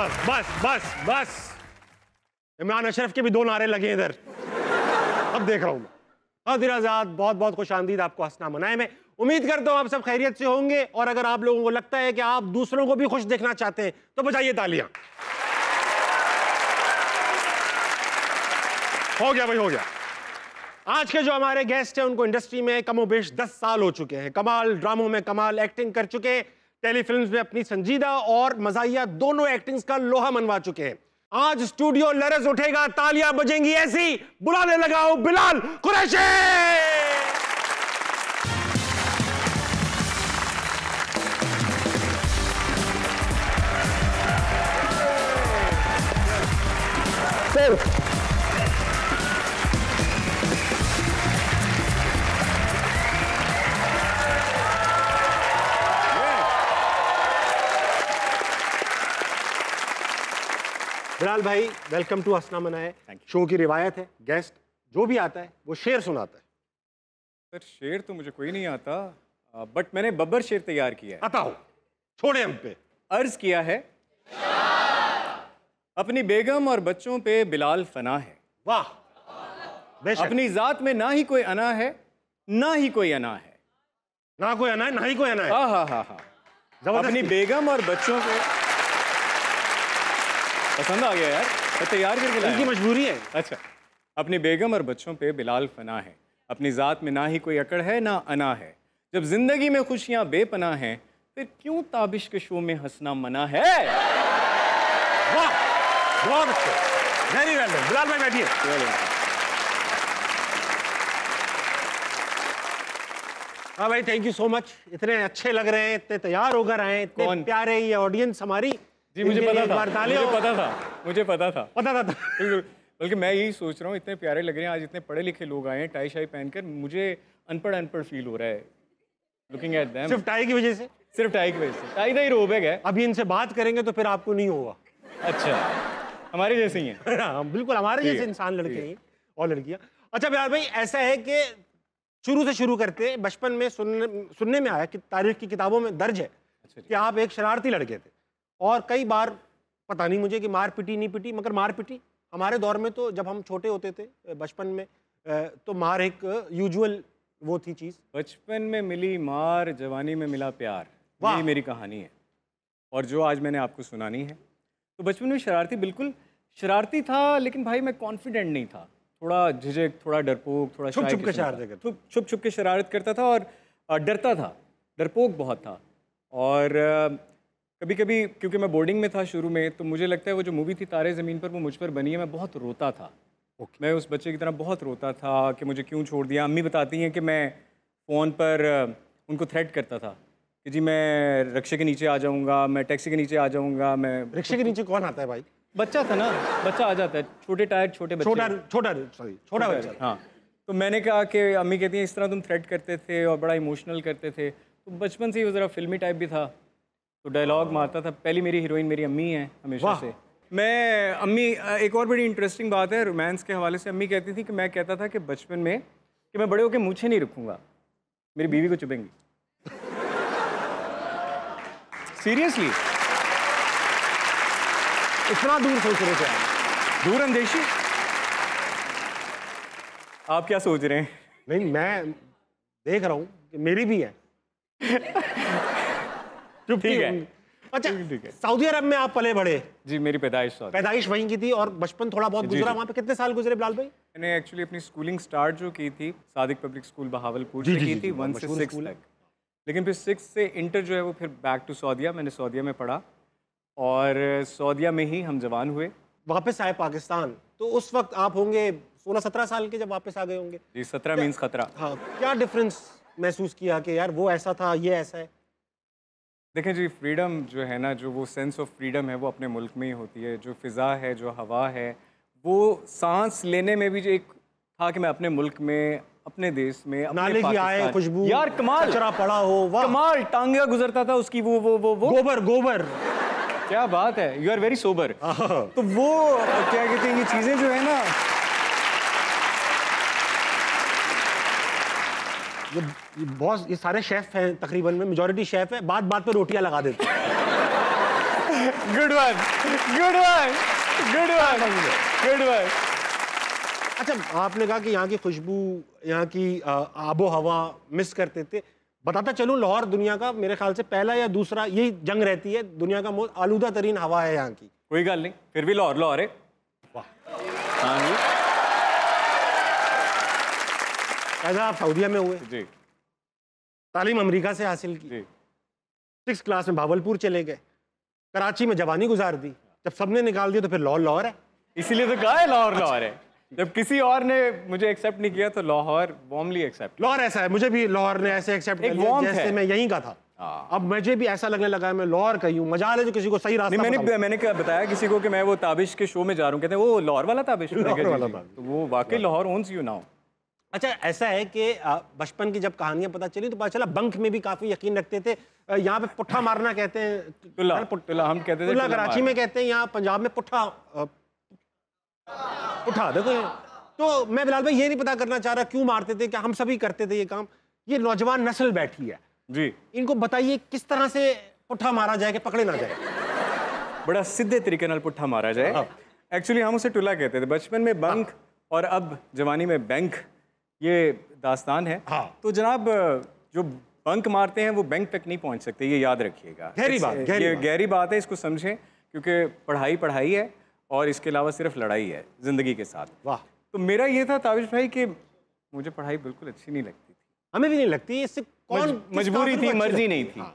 बस बस बस बस, इमरान अशरफ के भी 2 नारे लगे इधर। अब देख रहा हूं मैं। दिराजाद, बहुत बहुत खुश आमदीद आपको हंसना मनाए। मैं उम्मीद करता हूं आप सब खैरियत से होंगे, और अगर आप लोगों को लगता है कि आप दूसरों को भी खुश देखना चाहते हैं तो बजाइए तालियां। हो गया भाई, हो गया। आज के जो हमारे गेस्ट हैं उनको इंडस्ट्री में कमोबेश 10 साल हो चुके हैं। कमाल ड्रामों में कमाल एक्टिंग कर चुके, टेलीफिल्म्स में अपनी संजीदा और मजाहिया दोनों एक्टिंग्स का लोहा मनवा चुके हैं। आज स्टूडियो लरज उठेगा, तालियां बजेंगी ऐसी, बुलाने लगाओ बिलाल कुरैशी। बिलाल भाई, वेलकम टू हंसना मनाए। शो की रिवायत है, गेस्ट जो भी आता है वो शेर सुनाता है। सर शेर तो मुझे कोई नहीं आता, बट मैंने बब्बर शेर तैयार किया है। आता हो, छोड़े हम पे। अर्ज किया है, अपनी बेगम और बच्चों पे बिलाल फना है। वाह, अपनी जात में ना ही कोई अना है, ना ही कोई अना है। ना कोई अना है, ना ही कोई अना है। हाँ हाँ हाँ हाँ। अपनी बेगम और बच्चों पे, पसंद आ गया यार, मैं तैयार करके लाया। इनकी मजबूरी है। अच्छा, अपनी बेगम और बच्चों पे बिलाल फना है। अपनी जात में ना ही कोई अकड़ है, ना अना है। जब जिंदगी में खुशियां बेपनाह हैं, फिर क्यों ताबिश के शो में हंसना मना है। वाह, बहुत अच्छे, वेरी वेल डन। बिलाल भाई बैठिए। हाँ भाई, थैंक यू सो मच। इतने अच्छे लग रहे हैं, इतने तैयार होकर आए, इतने प्यारे। ये ऑडियंस हमारी। जी मुझे पता था, मुझे पता था। बल्कि मैं यही सोच रहा हूँ, इतने प्यारे लग रहे हैं आज, इतने पढ़े लिखे लोग आए हैं टाई शाई पहनकर, मुझे अनपढ़ फील हो रहा है लुकिंग एट देम। सिर्फ टाई की वजह से? सिर्फ टाई की वजह से। टाई का ही रोब है। अभी इनसे बात करेंगे तो फिर आपको नहीं होगा। अच्छा, हमारे जैसे ही हैं। हाँ बिल्कुल, हमारे जैसे इंसान, लड़के हैं और लड़कियां। अच्छा बिलाल भाई, ऐसा है कि शुरू से शुरू करते, बचपन में सुनने में आया कि तारीख की किताबों में दर्ज है कि आप एक शरारती लड़के थे, और कई बार पता नहीं मुझे कि मार पिटी नहीं पिटी, मगर मार पिटी। हमारे दौर में तो जब हम छोटे होते थे बचपन में, तो मार एक यूजुअल वो थी चीज़। बचपन में मिली मार, जवानी में मिला प्यार, यही मेरी कहानी है और जो आज मैंने आपको सुनानी है। तो बचपन में शरारती, बिल्कुल शरारती था, लेकिन भाई मैं कॉन्फिडेंट नहीं था, थोड़ा झिझक, थोड़ा डरपोक, थोड़ा छुप छुप के शरारत करता था और डरता था, डरपोक बहुत था। और कभी कभी क्योंकि मैं बोर्डिंग में था शुरू में, तो मुझे लगता है वो जो मूवी थी तारे ज़मीन पर, वो मुझ पर बनी है, मैं बहुत रोता था। मैं उस बच्चे की तरह बहुत रोता था कि मुझे क्यों छोड़ दिया। अम्मी बताती हैं कि मैं फ़ोन पर उनको थ्रेट करता था कि जी मैं रिक्शे के नीचे आ जाऊँगा, मैं टैक्सी के नीचे आ जाऊँगा। मैं रिक्शे के नीचे कौन आता है भाई? बच्चा था ना, बच्चा आ जाता है, छोटे टायर, छोटे बच्चे, छोटा बच्चा। हाँ, तो मैंने कहा कि अम्मी कहती हैं इस तरह तुम थ्रेट करते थे और बड़ा इमोशनल करते थे। तो बचपन से ही वो ज़रा फिल्मी टाइप भी था, तो डायलॉग मारता था। पहली मेरी हीरोइन मेरी अम्मी है हमेशा से। मैं अम्मी, एक और बड़ी इंटरेस्टिंग बात है रोमांस के हवाले से, अम्मी कहती थी कि मैं कहता था कि बचपन में कि मैं बड़े होकर मूंछें नहीं रखूँगा, मेरी बीवी को चुभेंगी। सीरियसली, इतना दूर सोच रहे थे आप? दूर अंदेशी। आप क्या सोच रहे हैं? नहीं, मैं देख रहा हूँ कि मेरी भी है। ठीक है। अच्छा, सऊदी अरब में आप पले बड़े? जी, मेरी पैदाइश वहीं की थी और बचपन थोड़ा बहुत गुजरा वहाँ पे। कितने साल गुजरे बिलाल भाई? मैंने एक्चुअली अपनी स्कूलिंग स्टार्ट जो की थी सादिक पब्लिक स्कूल बहावलपुर से की थी, 1 से 6 तक। लेकिन फिर 6 से इंटर जो है वो फिर बैक टू सऊदिया, मैंने सऊदिया में पढ़ा और सऊदिया में ही हम जवान हुए। वापस आए पाकिस्तान, तो उस वक्त आप होंगे 16-17 साल के जब वापस आ गए होंगे? जी, 17 मीन्स खतरा। हाँ, क्या डिफरेंस महसूस किया कि यार वो ऐसा था, ये ऐसा है? देखें जी, फ्रीडम जो है ना, जो वो सेंस ऑफ फ्रीडम है वो अपने मुल्क में ही होती है। जो फ़िज़ा है, जो हवा है, वो सांस लेने में भी जो एक था कि मैं अपने मुल्क में, अपने देश में, अपने पाकिस्तान, खुशबू, यार कमाल, कचरा पड़ा हो, वाह कमाल, टांगा गुजरता था उसकी, वो गोबर। क्या बात है, यू आर वेरी सोबर। तो वो क्या कहते हैं, ये चीज़ें जो है ना, ये बहुत, ये सारे शेफ हैं तकरीबन में, मेजॉरिटी शेफ है, बात बात पे रोटियां लगा देते हैं। Good one, good one, good one, good one. अच्छा, आपने कहा कि यहाँ की खुशबू, यहाँ की आबो हवा मिस करते थे। बताता चलूं, लाहौर दुनिया का मेरे ख्याल से पहला या दूसरा, यही जंग रहती है, दुनिया का मोस्ट आलूदा तरीन हवा है यहाँ की। कोई गल नहीं, फिर भी लाहौर लाहौर है। वाह। हाँ जी ऐसा आप सऊदीया में हुए जी, तालीम अमेरिका से हासिल की, जी 6th क्लास में भावलपुर चले गए, कराची में जवानी गुजार दी, जब सबने निकाल दिया तो फिर लाहौर लाहौर है। इसीलिए तो कहा है लाहौर लाहौर है। जब किसी और ने मुझे एक्सेप्ट नहीं किया तो लाहौर वार्मली एक्सेप्ट। लाहौर ऐसा है, मुझे भी लाहौर ने ऐसे एक्सेप्ट कर एक लिया warmth जैसे है। मैं यहीं का था। अब मुझे भी ऐसा लगने लगा है मैं लाहौर का ही हूँ। मजाल है जो किसी को सही रास्ता नहीं, पता मैंने क्या बताया किसी को कि मैं वो ताबिश के शो में जा रहा हूँ, कहते हैं वो लाहौर वाला ताबिश। मैंने कहा, लाहौर वाला जी, जी। ताबिश। तो वो वाकई लाहौर ओन्स यू नाउ। अच्छा, ऐसा है कि बचपन की जब कहानियां पता चली तो पता चला बंक में भी काफी यकीन रखते थे। यहाँ पे पुट्ठा मारना कहते हैं, टुल्ला, टुल्ला हम कहते थे। टुल्ला टुल्ला कराची में कहते हैं, यहाँ पंजाब में पुट्ठा। पुट्ठा देखो ये। तो मैं बिलाल भाई ये नहीं पता करना चाह रहा क्यों मारते थे, क्या हम सभी करते थे ये काम? ये नौजवान नस्ल बैठी है जी, इनको बताइए किस तरह से पुट्ठा मारा जाए कि पकड़े ना जाए। बड़ा सीधे तरीके नाल पुट्ठा मारा जाए। एक्चुअली हम उसे टुल्ला कहते थे बचपन में, बंक और अब जवानी में बैंक, ये दास्तान है। हाँ। तो जनाब जो बंक मारते हैं वो बैंक तक नहीं पहुंच सकते, ये याद रखिएगा। गहरी बात, ये गहरी बात है, इसको समझें, क्योंकि पढ़ाई पढ़ाई है और इसके अलावा सिर्फ लड़ाई है ज़िंदगी के साथ। वाह। तो मेरा ये था ताबिश भाई कि मुझे पढ़ाई बिल्कुल अच्छी नहीं लगती थी, हमें भी नहीं लगती, इससे कौन किस मजबूरी काफिर थी, को अच्छी मर्जी लगती? नहीं थी। हाँ।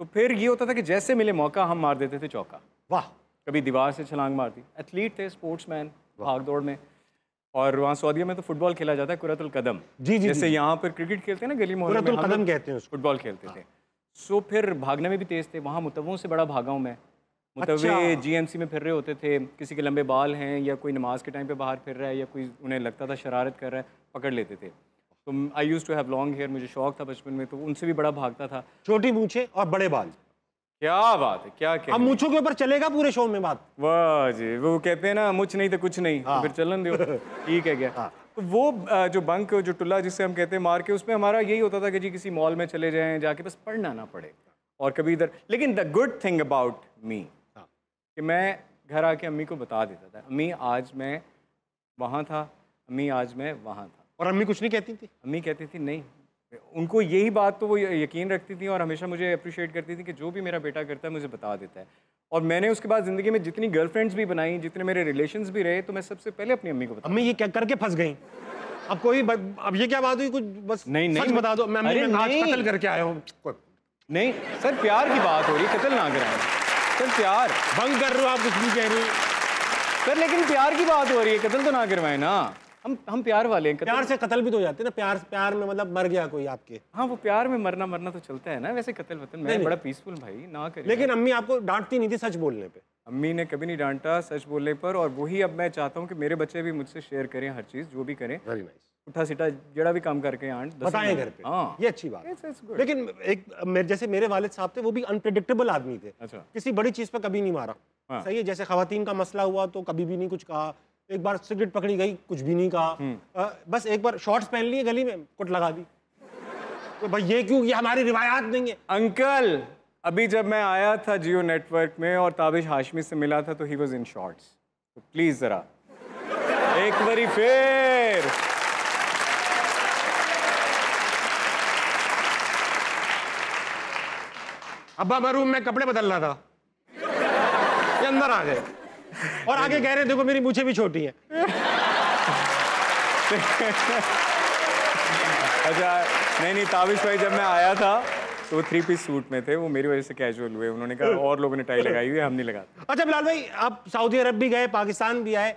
तो फिर ये होता था कि जैसे मिले मौका हम मार देते थे चौका। वाह। कभी दीवार से छलांग मार दी। एथलीट थे, स्पोर्ट्समैन, भाग दौड़ में। और वहाँ सऊदीया में तो फुटबॉल खेला जाता है, कुरतुल कदम। जी, जी, जैसे जी। यहाँ पर क्रिकेट खेलते हैं ना गली मोहल्ले में, कुरतुल हम कदम लोग कहते हैं उसको। फुटबॉल खेलते थे। सो फिर भागने में भी तेज थे। वहाँ मुतव्वों से बड़ा भागा हूँ मैं। मुतव्वे अच्छा। जीएमसी में फिर रहे होते थे, किसी के लंबे बाल हैं या कोई नमाज के टाइम पे बाहर फिर रहा है या कोई उन्हें लगता था शरारत कर रहा है, पकड़ लेते थे। तो I used to have long hair, मुझे शौक था बचपन में, तो उनसे भी बड़ा भागता था। छोटी मूछें और बड़े बाल। क्या बात है, क्या अब कहने। मूछों के ऊपर चलेगा पूरे शो में बात। वाह जी, वो कहते हैं ना मुझ नहीं तो कुछ नहीं, तो फिर चलन दो। ठीक है क्या। तो वो जो बंक, जो टुल्ला जिसे हम कहते हैं मार के, उसमें हमारा यही होता था कि जी किसी मॉल में चले जाएं, जाके बस पढ़ना ना पड़े और कभी इधर। लेकिन the good thing about me कि मैं घर आके अम्मी को बता देता था, अम्मी आज मैं वहाँ था, अम्मी आज मैं वहाँ था। और अम्मी कुछ नहीं कहती थी? अम्मी कहती थी नहीं, उनको यही बात तो वो यकीन रखती थी और हमेशा मुझे अप्रिशिएट करती थी कि जो भी मेरा बेटा करता है मुझे बता देता है। और मैंने उसके बाद ज़िंदगी में जितनी गर्लफ्रेंड्स भी बनाई, जितने मेरे रिलेशंस भी रहे, तो मैं सबसे पहले अपनी अम्मी को अम्मी ये क्या करके फंस गई? अब कोई अब ये क्या बात हुई? कुछ बस नहीं, सच बता दो। मैं अरे आज नहीं। कत्ल करके आया हूँ। नहीं सर, प्यार की बात हो रही है, कत्ल ना कराएं सर, प्यार भंग कर रहे हो आप, कुछ भी कह रही हो सर, लेकिन प्यार की बात हो रही है, कत्ल तो ना करवाएं ना। हम प्यार वाले हैं। प्यार से कत्ल भी तो हो जाते हैं ना। प्यार में मतलब मर गया कोई आपके। हाँ, वो प्यार में मरना तो चलता है ना, वैसे कत्ल वतन मैं बड़ा पीसफुल भाई, ना करें। लेकिन अम्मी आपको डांटती नहीं थी सच बोलने पे? अम्मी ने कभी नहीं डांटा सच बोलने पर, और वही अब मैं चाहता हूँ कि मेरे बच्चे भी मुझसे शेयर करें हर चीज़, जो भी करें। Very nice. उठा सीटा जड़ा भी काम करके आंट बताएं घर पे। हाँ, ये अच्छी बात है। It's good। लेकिन जैसे मेरे वालिद साहब थे, वो भी अनप्रेडिक्टेबल आदमी थे। अच्छा। किसी बड़ी चीज पे कभी नहीं मारा। हाँ। सही है, जैसे खवातीन का मसला हुआ तो कभी भी नहीं कुछ कहा। एक बार सिगरेट पकड़ी गई, कुछ भी नहीं कहा। बस एक बार शॉर्ट्स पहन लिए गली में, कुट लगा दी। तो भाई ये क्यों, ये हमारी रिवायात नहीं है। अंकल, अभी जब मैं आया था जियो नेटवर्क में और ताबिश हाशमी से मिला था तो ही वॉज इन शॉर्ट्स। तो प्लीज जरा एक बारी फिर। अब्बा मैं रूम में कपड़े बदल रहा था, ये अंदर आ गए और आगे कह रहे देखो मेरी मूछें भी छोटी हैं। अच्छा, नहीं, ताबिश भाई जब मैं आया था तो वो 3 पीस सूट में थे, वो मेरी वजह से कैजुअल हुए। उन्होंने कहा और लोगों ने टाई लगाई हुई है, हम नहीं लगाते। अच्छा बिलाल भाई, आप सऊदी अरब भी गए, पाकिस्तान भी आए,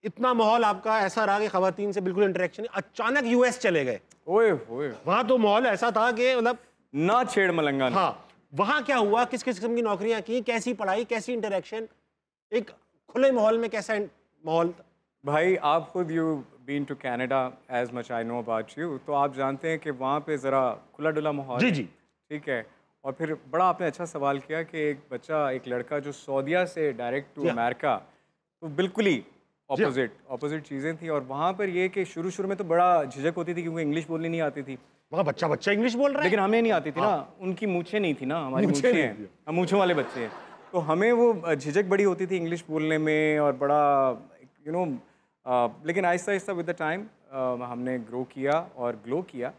इतना माहौल आपका ऐसा रहा कि खवातीन से बिल्कुल इंटरेक्शन, अचानक यूएस चले गए। ओए ओए, वहां तो माहौल ऐसा था कि मतलब ना छेड़ मलंगा ना। हाँ, वहां क्या हुआ, किस किस किस्म की नौकरियां की, कैसी पढ़ाई, कैसी इंटरेक्शन, एक खुले माहौल में कैसा माहौल था? भाई आप खुद you been to Canada, as much I know about you, तो आप जानते हैं कि वहाँ पे ज़रा खुला डुला माहौल जी है। जी। ठीक है। और फिर बड़ा आपने अच्छा सवाल किया कि एक बच्चा, एक लड़का जो सऊदीया से डायरेक्ट टू अमेरिका, तो बिल्कुल ही ऑपोजिट चीज़ें थी। और वहाँ पर ये कि शुरू में तो बड़ा झिझक होती थी क्योंकि इंग्लिश बोलनी नहीं आती थी। वहाँ बच्चा इंग्लिश बोल रहा है, लेकिन हमें नहीं आती थी ना, उनकी मूछें नहीं थी ना, हमारी मूछें हैं, हम मूछों वाले बच्चे हैं। तो हमें वो झिझक बड़ी होती थी इंग्लिश बोलने में और बड़ा लेकिन Aahista Aahista with the time हमने ग्रो किया और ग्लो किया।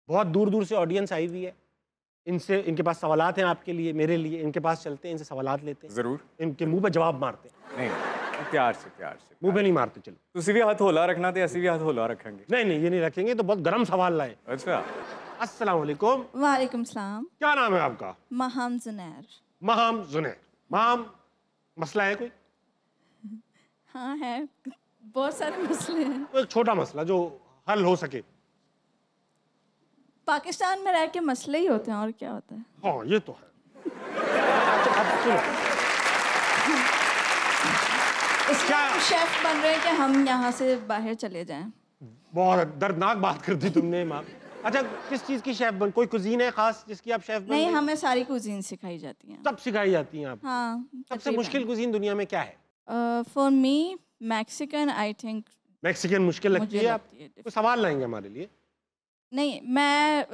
बहुत दूर दूर से ऑडियंस आई हुई है, इनसे इनके पास सवालात हैं आपके लिए, मेरे लिए, इनके पास चलते हैं, इनसे सवालात लेते हैं, ज़रूर। इनके मुंह पे जवाब मारते हैं। नहीं, प्यार से मुंह पे नहीं मारते। चलो तुसी भी हाथ होला रखना थे, असी भी हाथ होला रखेंगे। नहीं नहीं, ये नहीं रखेंगे, तो बहुत गर्म सवाल लाए। अच्छा, अस्सलाम वालेकुम। वालेकुम सलाम। क्या नाम है आपका? महाम जुनैर। महाम जुनैर। महाम, मसला है कोई? हाँ है, बहुत सारे मसले हैं। तो एक छोटा मसला जो हल हो सके। पाकिस्तान में रह के मसले ही होते हैं, और क्या होता है। हाँ ये तो है। अच्छा, अब सुनो, इसका शेफ बन रहे हैं कि हम यहाँ से बाहर चले जाएं। बहुत दर्दनाक बात कर दी तुमने माँ। अच्छा, किस चीज़ की शेफ बन, कोई कुजीन है खास जिसकी आप शेफ बन नहीं, गई? हमें सारी कुजीन सिखाई जाती हैं। सब सिखाई जाती हैं आप? हाँ। सबसे मुश्किल कुजीन दुनिया में क्या है? For me Mexican, I think. Mexican मुश्किल लगती है? आप कोई सवाल लाएंगे हमारे लिए? नहीं, मैं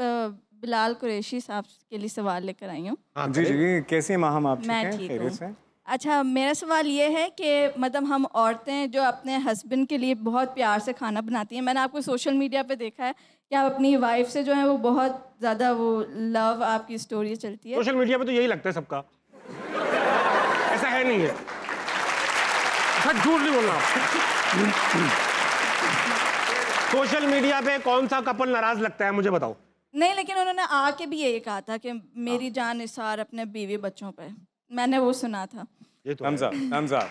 बिलाल कुरैशी साहब के लिए सवाल लेकर आई हूँ। हाँ जी जी, कैसे हैं माहम आप? मैं ठीक हैं, ठीक खैरियत हूँ। से? अच्छा, मेरा सवाल ये है कि मतलब हम औरतें जो अपने हस्बैंड के लिए बहुत प्यार से खाना बनाती हैं, मैंने आपको सोशल मीडिया पे देखा है कि आप अपनी वाइफ से जो है वो बहुत ज़्यादा वो लव आपकी स्टोरी चलती है। सोशल मीडिया पे तो यही लगता है सबका, ऐसा है नहीं है। सच झूठ नहीं बोलना आप। सोशल मीडिया पे कौन सा कपल नाराज लगता है मुझे बताओ? नहीं, लेकिन उन्होंने आके भी यही कहा था कि मेरी जान निसार अपने बीवी बच्चों पे, मैंने वो सुना था। ये तो thumbs up, thumbs up।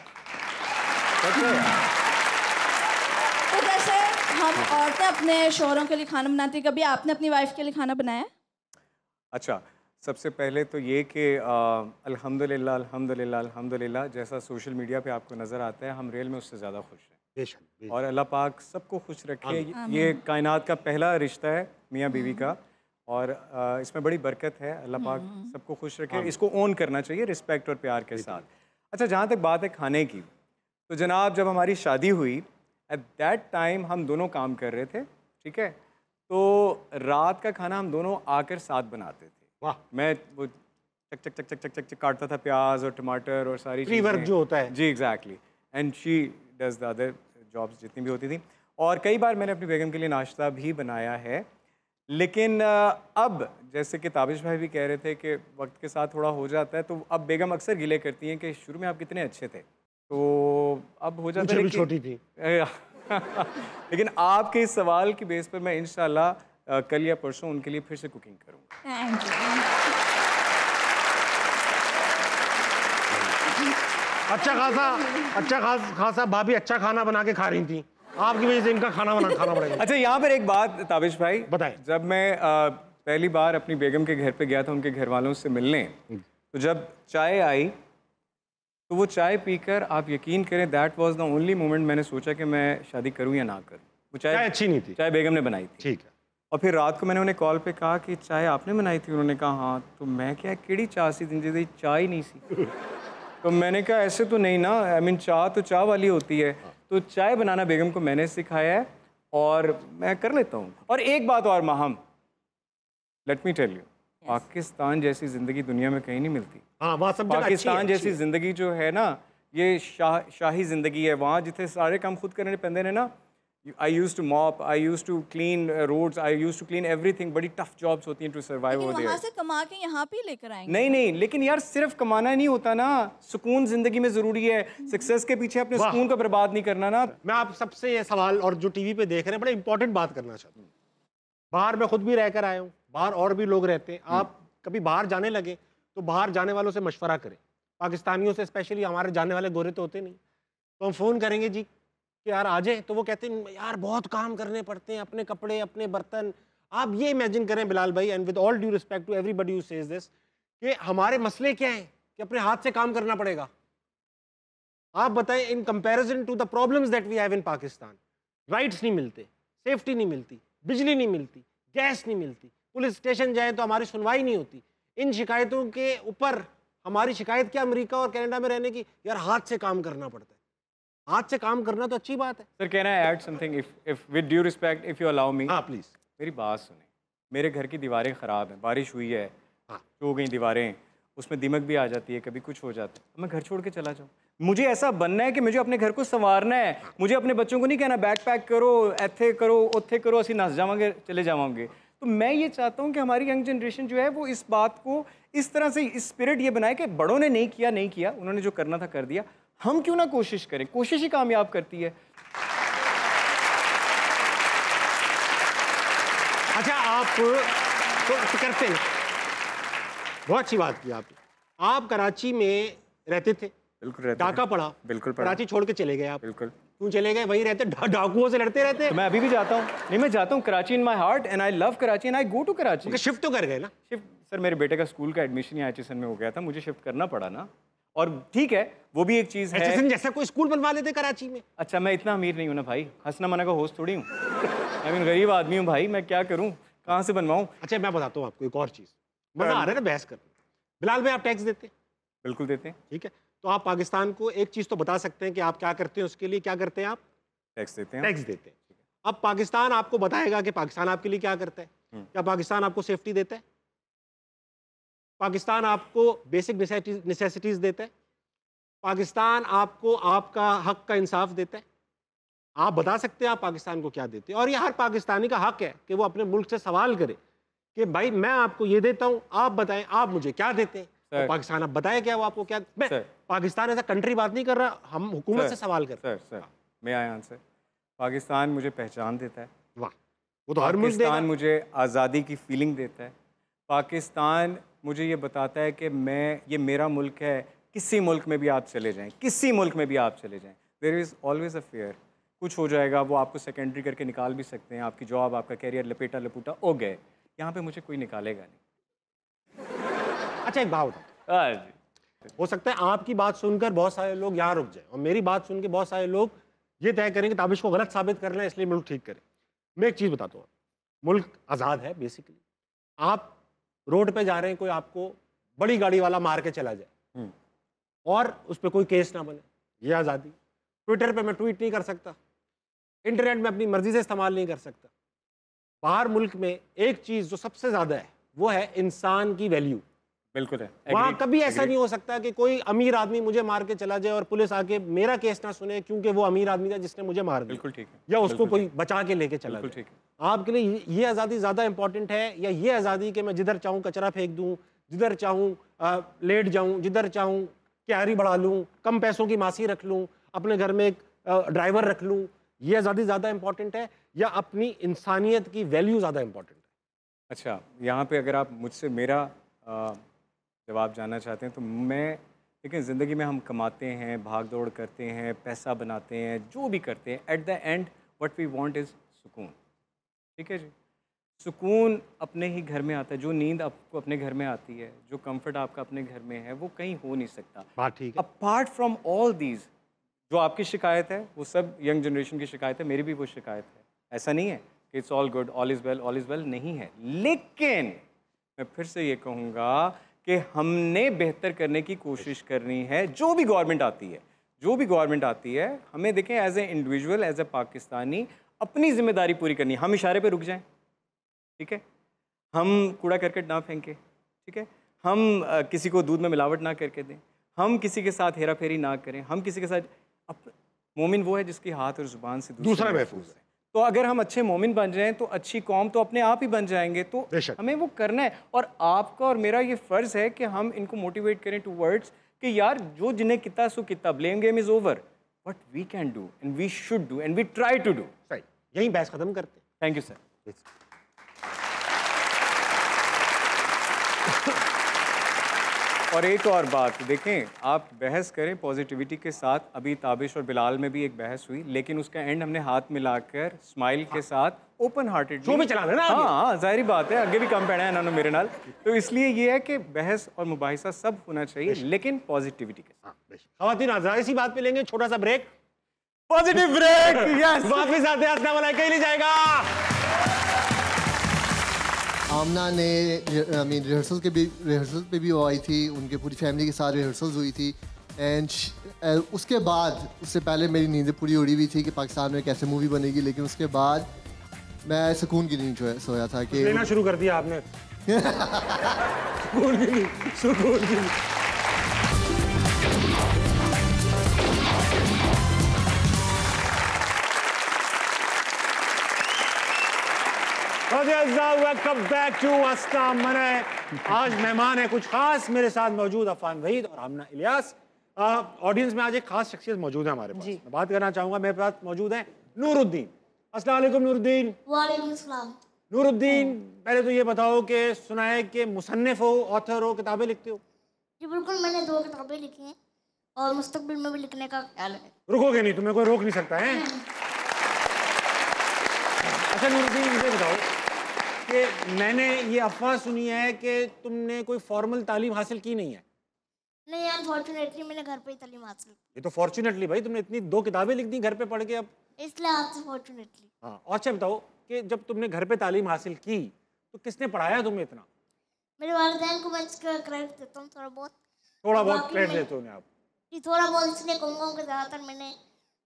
तो जैसे हम औरतें अपने शोहरों के लिए खाना बनाती हैं, कभी आपने अपनी वाइफ के लिए खाना बनाया? अच्छा, सबसे पहले तो ये कि अल्हम्दुलिल्लाह अल्हम्दुलिल्लाह अल्हम्दुलिल्लाह, जैसा सोशल मीडिया पे आपको नज़र आता है, हम रियल में उससे ज़्यादा खुश हैं। बेशक, बेशक। और अल्लाह पाक सबको खुश रखे। ये कायनात का पहला रिश्ता है मियाँ बीवी का, और इसमें बड़ी बरकत है। अल्लाह पाक सबको खुश रखे। इसको ओन करना चाहिए रिस्पेक्ट और प्यार के साथ। अच्छा, जहाँ तक बात है खाने की, तो जनाब जब हमारी शादी हुई, एट दैट टाइम हम दोनों काम कर रहे थे, ठीक है? तो रात का खाना हम दोनों आकर साथ बनाते थे। वाह, मैं वो चक चक चक चक चक चक चक काटता था प्याज और टमाटर और सारी प्री वर्क जो होता है। जी exactly. And she does the other jobs जितनी भी होती थी। और कई बार मैंने अपनी बेगम के लिए नाश्ता भी बनाया है। लेकिन अब जैसे कि ताबिश भाई भी कह रहे थे कि वक्त के साथ थोड़ा हो जाता है, तो अब बेगम अक्सर गिले करती हैं कि शुरू में आप कितने अच्छे थे, तो अब हो जाता है भी छोटी थी। लेकिन आपके इस सवाल की बेस पर मैं इंशाल्लाह कल या परसों उनके लिए फिर से कुकिंग करूँगा। Thank you. अच्छा खासा भाभी अच्छा खाना बना के खा रही थी, आपकी वजह से इनका खाना पड़ेगा। अच्छा, यहाँ पर एक बात ताबिश भाई बताएं। जब मैं पहली बार अपनी बेगम के घर पे गया था उनके घर वालों से मिलने, तो जब चाय आई तो वो चाय पीकर आप यकीन करें that was the only moment मैंने सोचा कि मैं शादी करूं या ना करूं। वो चाय अच्छी नहीं थी? चाय बेगम ने बनाई थी। ठीक है। और फिर रात को मैंने उन्हें कॉल पे कहा कि चाय आपने बनाई थी? उन्होंने कहा हाँ। तो मैं क्या केड़ी चाह सी दिन चाय ही नहीं सी। तो मैंने कहा ऐसे तो नहीं ना, आई मीन चाह तो चाह वाली होती है। तो चाय बनाना बेगम को मैंने सिखाया है और मैं कर लेता हूँ। और एक बात और Maham, let me tell you, Pakistan जैसी ज़िंदगी दुनिया में कहीं नहीं मिलती। हाँ, वहाँ सब जगह पाकिस्तान जैसी ज़िंदगी जो है ना, ये शाही ज़िंदगी है। वहाँ जितने सारे काम खुद करने पैंदे ने ना, I used to mop, I used to clean roads, I used to clean everything. बड़ी टफ जॉब्स होती हैं टू सर्वाइव ओवर देयर। वहाँ से कमा के यहाँ पे लेकर आएंगे। नहीं, लेकिन यार सिर्फ कमाना नहीं होता ना, सुकून ज़िंदगी में ज़रूरी है। सक्सेस के पीछे अपने सुकून को बर्बाद नहीं करना ना। मैं आप सबसे ये सवाल, और जो टीवी पे देख रहे हैं, बड़ा इंपॉर्टेंट बात करना चाहता हूँ। बाहर मैं खुद भी रहकर आया हूँ, बाहर और भी लोग रहते हैं। आप कभी बाहर जाने लगे तो बाहर जाने वालों से मशवरा करें। पाकिस्तानियों से स्पेशली, हमारे जाने वाले गोरे तो होते नहीं, तो हम फ़ोन करेंगे जी कि यार आ जाए, तो वो कहते हैं यार बहुत काम करने पड़ते हैं, अपने कपड़े अपने बर्तन। आप ये इमेजिन करें बिलाल भाई, and with all due respect to everybody who says this, कि हमारे मसले क्या हैं कि अपने हाथ से काम करना पड़ेगा। आप बताएं, in comparison to the problems that we have in Pakistan, rights नहीं मिलते, सेफ्टी नहीं मिलती, बिजली नहीं मिलती, गैस नहीं मिलती, पुलिस स्टेशन जाए तो हमारी सुनवाई नहीं होती। इन शिकायतों के ऊपर हमारी शिकायत क्या अमेरिका और कनाडा में रहने की, यार हाथ से काम करना पड़ता है। हाथ से काम करना तो अच्छी बात है। Sir, can I add something if with due respect, if you allow me? हाँ प्लीज। मेरी बात सुने। मेरे घर की दीवारें ख़राब हैं, बारिश हुई है, हाँ। हो गई दीवारें, उसमें दिमक भी आ जाती है, कभी कुछ हो जाता है, मैं घर छोड़ के चला जाऊँ। मुझे ऐसा बनना है कि मुझे अपने घर को संवारना है। मुझे अपने बच्चों को नहीं कहना बैग पैक करो, ऐथे करो, ओथे करो, असी नस जावांगे, चले जावांगे। तो मैं ये चाहता हूँ कि हमारी यंग जनरेशन जो है वो इस बात को इस तरह से इस स्पिरिट ये बनाए कि बड़ों ने नहीं किया, उन्होंने जो करना था कर दिया, हम क्यों ना कोशिश करें, कोशिश ही कामयाब करती है। अच्छा, आप तो करते हैं, बहुत अच्छी बात की आपने। आप कराची में रहते थे, बिल्कुल रहते डाका पड़ा, बिल्कुल पड़ा। कराची छोड़ के चले गए आप, बिल्कुल। क्यों चले गए? वहीं रहते, डाकुओं से लड़ते रहते? तो मैं अभी भी जाता हूँ, नहीं मैं जाता हूँ Karachi in my heart and I love Karachi and I go to Karachi. Shift तो कर गए ना? शिफ्ट सर, मेरे बेटे का स्कूल का एडमिशन ही एचएसएन में हो गया था, मुझे शिफ्ट करना पड़ा ना। और ठीक है, वो भी एक चीज़ है। एचएसएन जैसा कोई स्कूल बनवा लेते कराची में। अच्छा, मैं इतना अमीर नहीं हूँ ना भाई, हंसना मना का होस्ट थोड़ी हूँ। आई मीन गरीब आदमी हूँ भाई, मैं क्या करूँ, कहाँ से बनवाऊँ? अच्छा, मैं बताता हूँ आपको एक और चीज़, मज़ा आ रहा है ना बहस करने। बिलाल भाई, आप टैक्स देते हैं? बिल्कुल देते हैं। ठीक है, तो आप पाकिस्तान को एक चीज़ तो बता सकते हैं कि आप क्या करते हैं, उसके लिए क्या करते हैं आप? टैक्स देते हैं। टैक्स देते हैं। अब पाकिस्तान आपको बताएगा कि पाकिस्तान आपके लिए क्या करता है। क्या पाकिस्तान आपको सेफ्टी देता है? पाकिस्तान आपको बेसिक नेसेसिटीज़ देता है? पाकिस्तान आपको आपका हक का इंसाफ देता है? आप बता सकते हैं आप पाकिस्तान को क्या देते हैं? और ये हर पाकिस्तानी का हक है कि वो अपने मुल्क से सवाल करे कि भाई मैं आपको ये देता हूँ, आप बताएं आप मुझे क्या देते हैं। तो पाकिस्तान आप बताए क्या वो आपको क्या। मैं पाकिस्तान ऐसा कंट्री बात नहीं कर रहा, हम हुकूमत से सवाल कर रहे हैं। सर मैं आया आंसर, पाकिस्तान मुझे पहचान देता है। वाह, वो तो हर मुल्क देगा। पाकिस्तान मुझे आज़ादी की फीलिंग देता है। पाकिस्तान मुझे ये बताता है कि ये मेरा मुल्क है, किसी मुल्क में भी आप चले जाएं, किसी मुल्क में भी आप चले जाएं, there is always a fair. कुछ हो जाएगा, वो आपको सेकेंडरी करके निकाल भी सकते हैं, आपकी जॉब, आपका कैरियर लपेटा लपूटा हो गए। यहाँ पे मुझे कोई निकालेगा नहीं। अच्छा, एक बात बताओ, हो सकता है आपकी बात सुनकर बहुत सारे लोग यहाँ रुक जाए और मेरी बात सुन के बहुत सारे लोग ये तय करेंगे ताबिश को गलत साबित करना है, इसलिए मुल्क ठीक करें। मैं एक चीज़ बताता हूँ, मुल्क आज़ाद है बेसिकली। आप रोड पे जा रहे हैं, कोई आपको बड़ी गाड़ी वाला मार के चला जाए और उस पर कोई केस ना बने, ये आज़ादी। ट्विटर पे मैं ट्वीट नहीं कर सकता, इंटरनेट में अपनी मर्जी से इस्तेमाल नहीं कर सकता। बाहर मुल्क में एक चीज़ जो सबसे ज़्यादा है वो है इंसान की वैल्यू। बिल्कुल है। वहाँ कभी ऐसा नहीं हो सकता कि कोई अमीर आदमी मुझे मार के चला जाए और पुलिस आके मेरा केस ना सुने क्योंकि वो अमीर आदमी था जिसने मुझे मार दिया। बिल्कुल ठीक है। या उसको कोई बचा के लेके चला बिल्कुल जाए। ठीक है। आपके लिए ये आज़ादी ज़्यादा इंपॉर्टेंट है या ये आज़ादी कि मैं जिधर चाहूँ कचरा फेंक दूँ, जिधर चाहूँ लेट जाऊँ, जिधर चाहूँ क्यारी बढ़ा लूँ, कम पैसों की मासी रख लूँ, अपने घर में एक ड्राइवर रख लूँ, ये आज़ादी ज़्यादा इंपॉर्टेंट है या अपनी इंसानियत की वैल्यू ज़्यादा इंपॉर्टेंट है? अच्छा, यहाँ पे अगर आप मुझसे मेरा जवाब जानना चाहते हैं तो मैं, लेकिन ज़िंदगी में हम कमाते हैं, भाग दौड़ करते हैं, पैसा बनाते हैं, जो भी करते हैं, at the end what we want is सुकून। ठीक है जी, सुकून अपने ही घर में आता है। जो नींद आपको अपने घर में आती है, जो कंफर्ट आपका अपने घर में है, वो कहीं हो नहीं सकता। बात ठीक है। अपार्ट फ्रॉम ऑल दीज, जो आपकी शिकायत है वो सब यंग जनरेशन की शिकायत है, मेरी भी वो शिकायत है। ऐसा नहीं है कि it's all good, all is well, नहीं है। लेकिन मैं फिर से ये कहूँगा कि हमने बेहतर करने की कोशिश करनी है। जो भी गवर्नमेंट आती है, हमें देखें as a individual, as a Pakistani, अपनी जिम्मेदारी पूरी करनी है। हम इशारे पे रुक जाएं, ठीक है, हम कूड़ा करकट ना फेंकें, ठीक है, हम किसी को दूध में मिलावट ना करके दें, हम किसी के साथ हेरा फेरी ना करें, हम किसी के साथ मोमिन वो है जिसकी हाथ और ज़ुबान से दूसरा महफूज है। तो अगर हम अच्छे मोमिन बन जाएं तो अच्छी कौम तो अपने आप ही बन जाएंगे। तो हमें वो करना है और आपका और मेरा ये फ़र्ज़ है कि हम इनको मोटिवेट करें टूवर्ड्स कि यार जो जिन्हें कितना सो कितना, blame game is over, what we can do and we should do and we try to do. सही, यही बहस खत्म करते हैं। Thank you sir. और एक और बात देखें, आप बहस करें पॉजिटिविटी के साथ। अभी ताबिश और बिलाल में भी एक बहस हुई, लेकिन उसका एंड हमने हाथ मिलाकर स्माइल के साथ ओपन हार्टेड शो में चलाना ना। हाँ, जाहिर बात है, आगे भी कम पैना है इन्होंने मेरे नाल। तो इसलिए ये है कि बहस और मुबाहिसा सब होना चाहिए, लेकिन पॉजिटिविटी के साथ। ख़वातीन हज़रात, इसी बात पे लेंगे छोटा सा ब्रेक, पॉजिटिव ब्रेक। यस, वापस आते हैं, अस्सलाम वालेकुम, कहीं नहीं जाएगा। आमना ने रिहर्सल पे भी वो आई थी, उनके पूरी फैमिली के साथ रिहर्सल्स हुई थी। एंड उसके बाद, उससे पहले मेरी नींदें पूरी उड़ी हुई थी कि पाकिस्तान में कैसे मूवी बनेगी, लेकिन उसके बाद मैं सुकून की नींद सोया था कि लेना शुरू कर दिया आपने। सुकून की नींद, सुकून की नींद। वेलकम बैक टू अस्ता मने। आज मेहमान है कुछ खास मेरे साथ मौजूद अफान वहीद और आमना इलियास। ऑडियंस में आज एक खास शख्सियत मौजूद है हमारे पास। मैं बात करना चाहूंगा, मेरे पास मौजूद है नूरुद्दीन। अस्सलाम वालेकुम नूरुद्दीन। वालेकुम सलाम। नूरुद्दीन, पहले तो ये बताओ कि सुना है कि मुसन्निफ हो, ऑथर हो, किताबें लिखते हो? जी बिल्कुल, मैंने 2 किताबें लिखी हैं और मुस्तकबिल में भी लिखने का ख्याल है। रुकोगे नहीं, तुम्हें कोई रोक नहीं सकता है। अच्छा नूरुद्दीन, मुझे बताओ कि मैंने ये अफवाह सुनी है कि तुमने कोई फॉर्मल तालीम हासिल की नहीं है। नहीं, अनफॉर्चुनेटली मैंने घर पे ही तालीम हासिल की, ये तो फॉर्चुनेटली भाई, तुमने इतनी 2 किताबें लिख दी घर पे पढ़ के अब। इसलिए आपसे फॉर्चुनेटली। हाँ, और अच्छा बताओ कि जब तुमने घर पे तालीम हासिल की तो किसने पढ़ाया तुम्हें इतना? मेरे वालिदैन को मैं इसका क्रेडिट देता हूँ, थोड़ा बहुत। थोड़ा बहुत बाकी क्रेडिट मैं- देते हो उन्हें आप? जी थोड़ा बहुत इसलिए कहूँगा कि ज़्यादातर मैंने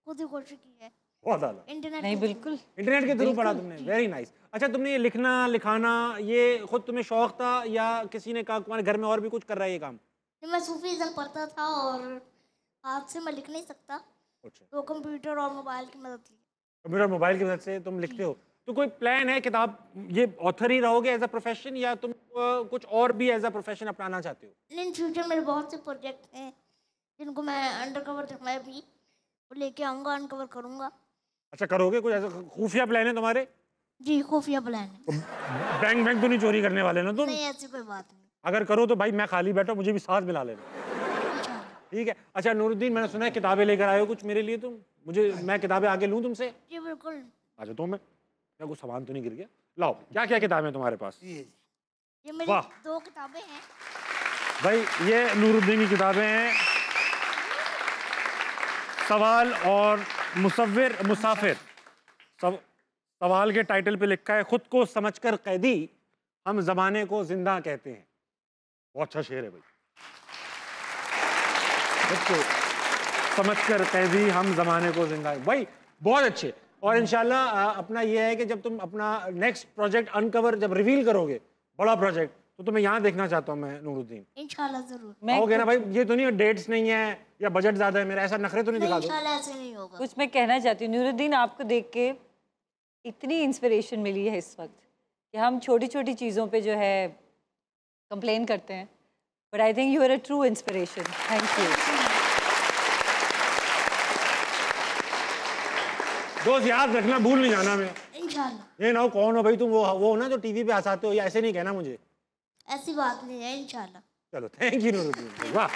खुद ही कोशिश की है। बहुत ज़्यादा इंटरनेट नहीं के बिल्कुल इंटरनेट के थ्रू पढ़ा तुमने, वेरी नाइस। अच्छा, तुमने ये लिखना लिखाना ये खुद तुम्हें शौक था या किसी ने कहा तुम्हारे घर में और भी कुछ कर रहा है ये काम? थ्रू। मैं सूफीज़म पढ़ता था और हाथ से मैं लिख नहीं सकता, अच्छा, तो कंप्यूटर और मोबाइल की मदद ली। कंप्यूटर मोबाइल की मदद से तुम लिखते हो। तो कोई प्लान है किताब, ये ऑथर ही रहोगे एज अ प्रोफेशन या तुम कुछ और भी एज अ प्रोफेशन अपनाना चाहते हो? इन फ्यूचर मेरे बहुत से प्रोजेक्ट हैं जिनको मैं अंडरकवर मैं भी वो लेके आऊँगा, अनकवर करूँगा। अच्छा, करोगे? कुछ ऐसा खुफिया प्लान है तुम्हारे? जी खुफिया प्लान है। बैंक बैंक तो नहीं चोरी करने वाले ना तुम? नहीं, ऐसी कोई बात नहीं। अगर करो तो भाई मैं खाली बैठा, मुझे भी साथ मिला लेना। इंशाल्लाह। ठीक है। अच्छा नूरुद्दीन, मैंने सुना है किताबें लेकर आए हो कुछ मेरे लिए तुम। मैं किताबें आगे लूँ तुमसे? जी बिल्कुल। अच्छा, तो मैं क्या कुछ सामान तो नहीं गिर गया? लाओ, क्या क्या किताबें हैं तुम्हारे पास? ये मेरी वाह। 2 किताबें हैं। भाई ये नूरुद्दीन की किताबें हैं, सवाल और मुसाफिर। सवाल के टाइटल पे लिखा है, खुद को समझकर कैदी हम जमाने को जिंदा कहते हैं। बहुत अच्छा शेर है भाई। खुद को समझकर कैदी हम जमाने को जिंदा, भाई बहुत अच्छे। और इंशाल्लाह अपना ये है कि जब तुम अपना नेक्स्ट प्रोजेक्ट अनकवर जब रिवील करोगे, बड़ा प्रोजेक्ट, तो तुम्हें यहाँ देखना चाहता हूँ मैं नूरुद्दीन। इंशाल्लाह जरूर। मैं आओगे ना भाई? ये तो नहीं डेट्स नहीं है या बजट ज्यादा है मेरा, ऐसा नखरे तो नहीं नहीं, दिखा दो। इंशाल्लाह ऐसे नहीं होगा। कुछ मैं कहना चाहती हूँ नूरुद्दीन, आपको देख के इतनी इंस्पिरेशन मिली है इस वक्त कि हम छोटी छोटी चीज़ों पे जो है कंप्लेन करते हैं, but I think you are a true inspiration. Thank you. दोस्त याद रखना, भूल नहीं जाना मैं। इंशाल्लाह। ये ना हो कौन हो भाई तुम, वो हो ना जो टीवी पे हंसाते हो, या ऐसे नहीं कहना मुझे। ऐसी बात नहीं है, इंशाल्लाह। चलो, थैंक यू नूरुद्दीन, वाह।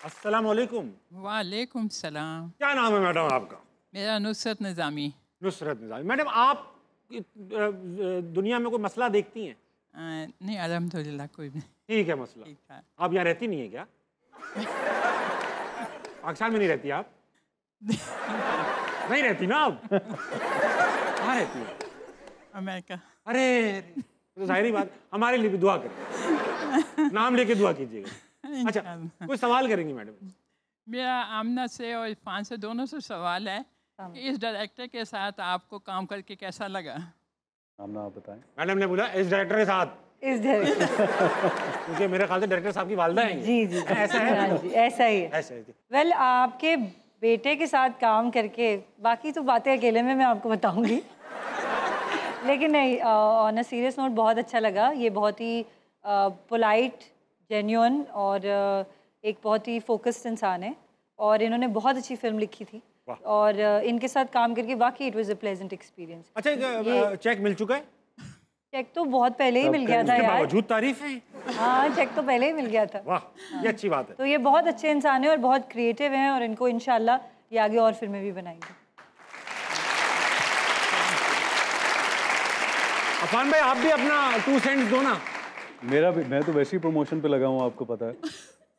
अस्सलाम वालेकुम। वालेकुम सलाम। क्या नाम है मैडम आपका? मेरा नुसरत निज़ामी। नुसरत निज़ामी। मैडम आप दुनिया में कोई मसला देखती हैं? नहीं अल्हम्दुलिल्लाह कोई नहीं, ठीक है, मसला ठीक ठाक। आप यहाँ रहती नहीं है क्या? पाकिस्तान में नहीं रहती आप? नहीं रहती ना आप? कहाँ रहती है? अमेरिका। अरे तो जाहिर बात, हमारे लिए भी दुआ करें, नाम लेके दुआ कीजिएगा। अच्छा, इंशाअल्लाह। कोई सवाल करेंगी मैडम? मेरा आमना से और इरफान से दोनों से सवाल है कि इस डायरेक्टर के साथ आपको काम करके कैसा लगा? आमना आप बताएं। मैडम ने बोला इस डायरेक्टर के साथ, इस डायरेक्टर क्योंकि मेरे ख्याल से डायरेक्टर साहब की वालदा है ये। जी जी ऐसा है? हाँ जी, ऐसा ही है। ऐसा है। वेल आपके बेटे के साथ काम करके, बाकी तो बातें अकेले में मैं आपको बताऊंगी लेकिन नहीं, ऑन अ सीरियस नोट बहुत अच्छा लगा। ये बहुत ही पोलाइट, जेन्युइन और एक बहुत ही फोकस्ड इंसान है और इन्होंने बहुत अच्छी फिल्म लिखी थी और इनके साथ काम करके वाकई it was a pleasant experience. अच्छा, चेक मिल चुका है? चेक तो बहुत पहले ही मिल गया था उसके यार। बावजूद तारीफ है। हाँ, चेक तो पहले ही मिल गया था। वाह, ये अच्छी बात है। तो ये बहुत अच्छे इंसान है और बहुत क्रिएटिव हैं और इनको इंशाल्लाह ये आगे और फिल्में भी बनाएंगे। अफान भाई, आप भी अपना 2 सेंट्स दो ना। मेरा भी, मैं तो वैसे ही प्रमोशन पे लगा हूँ, आपको पता है।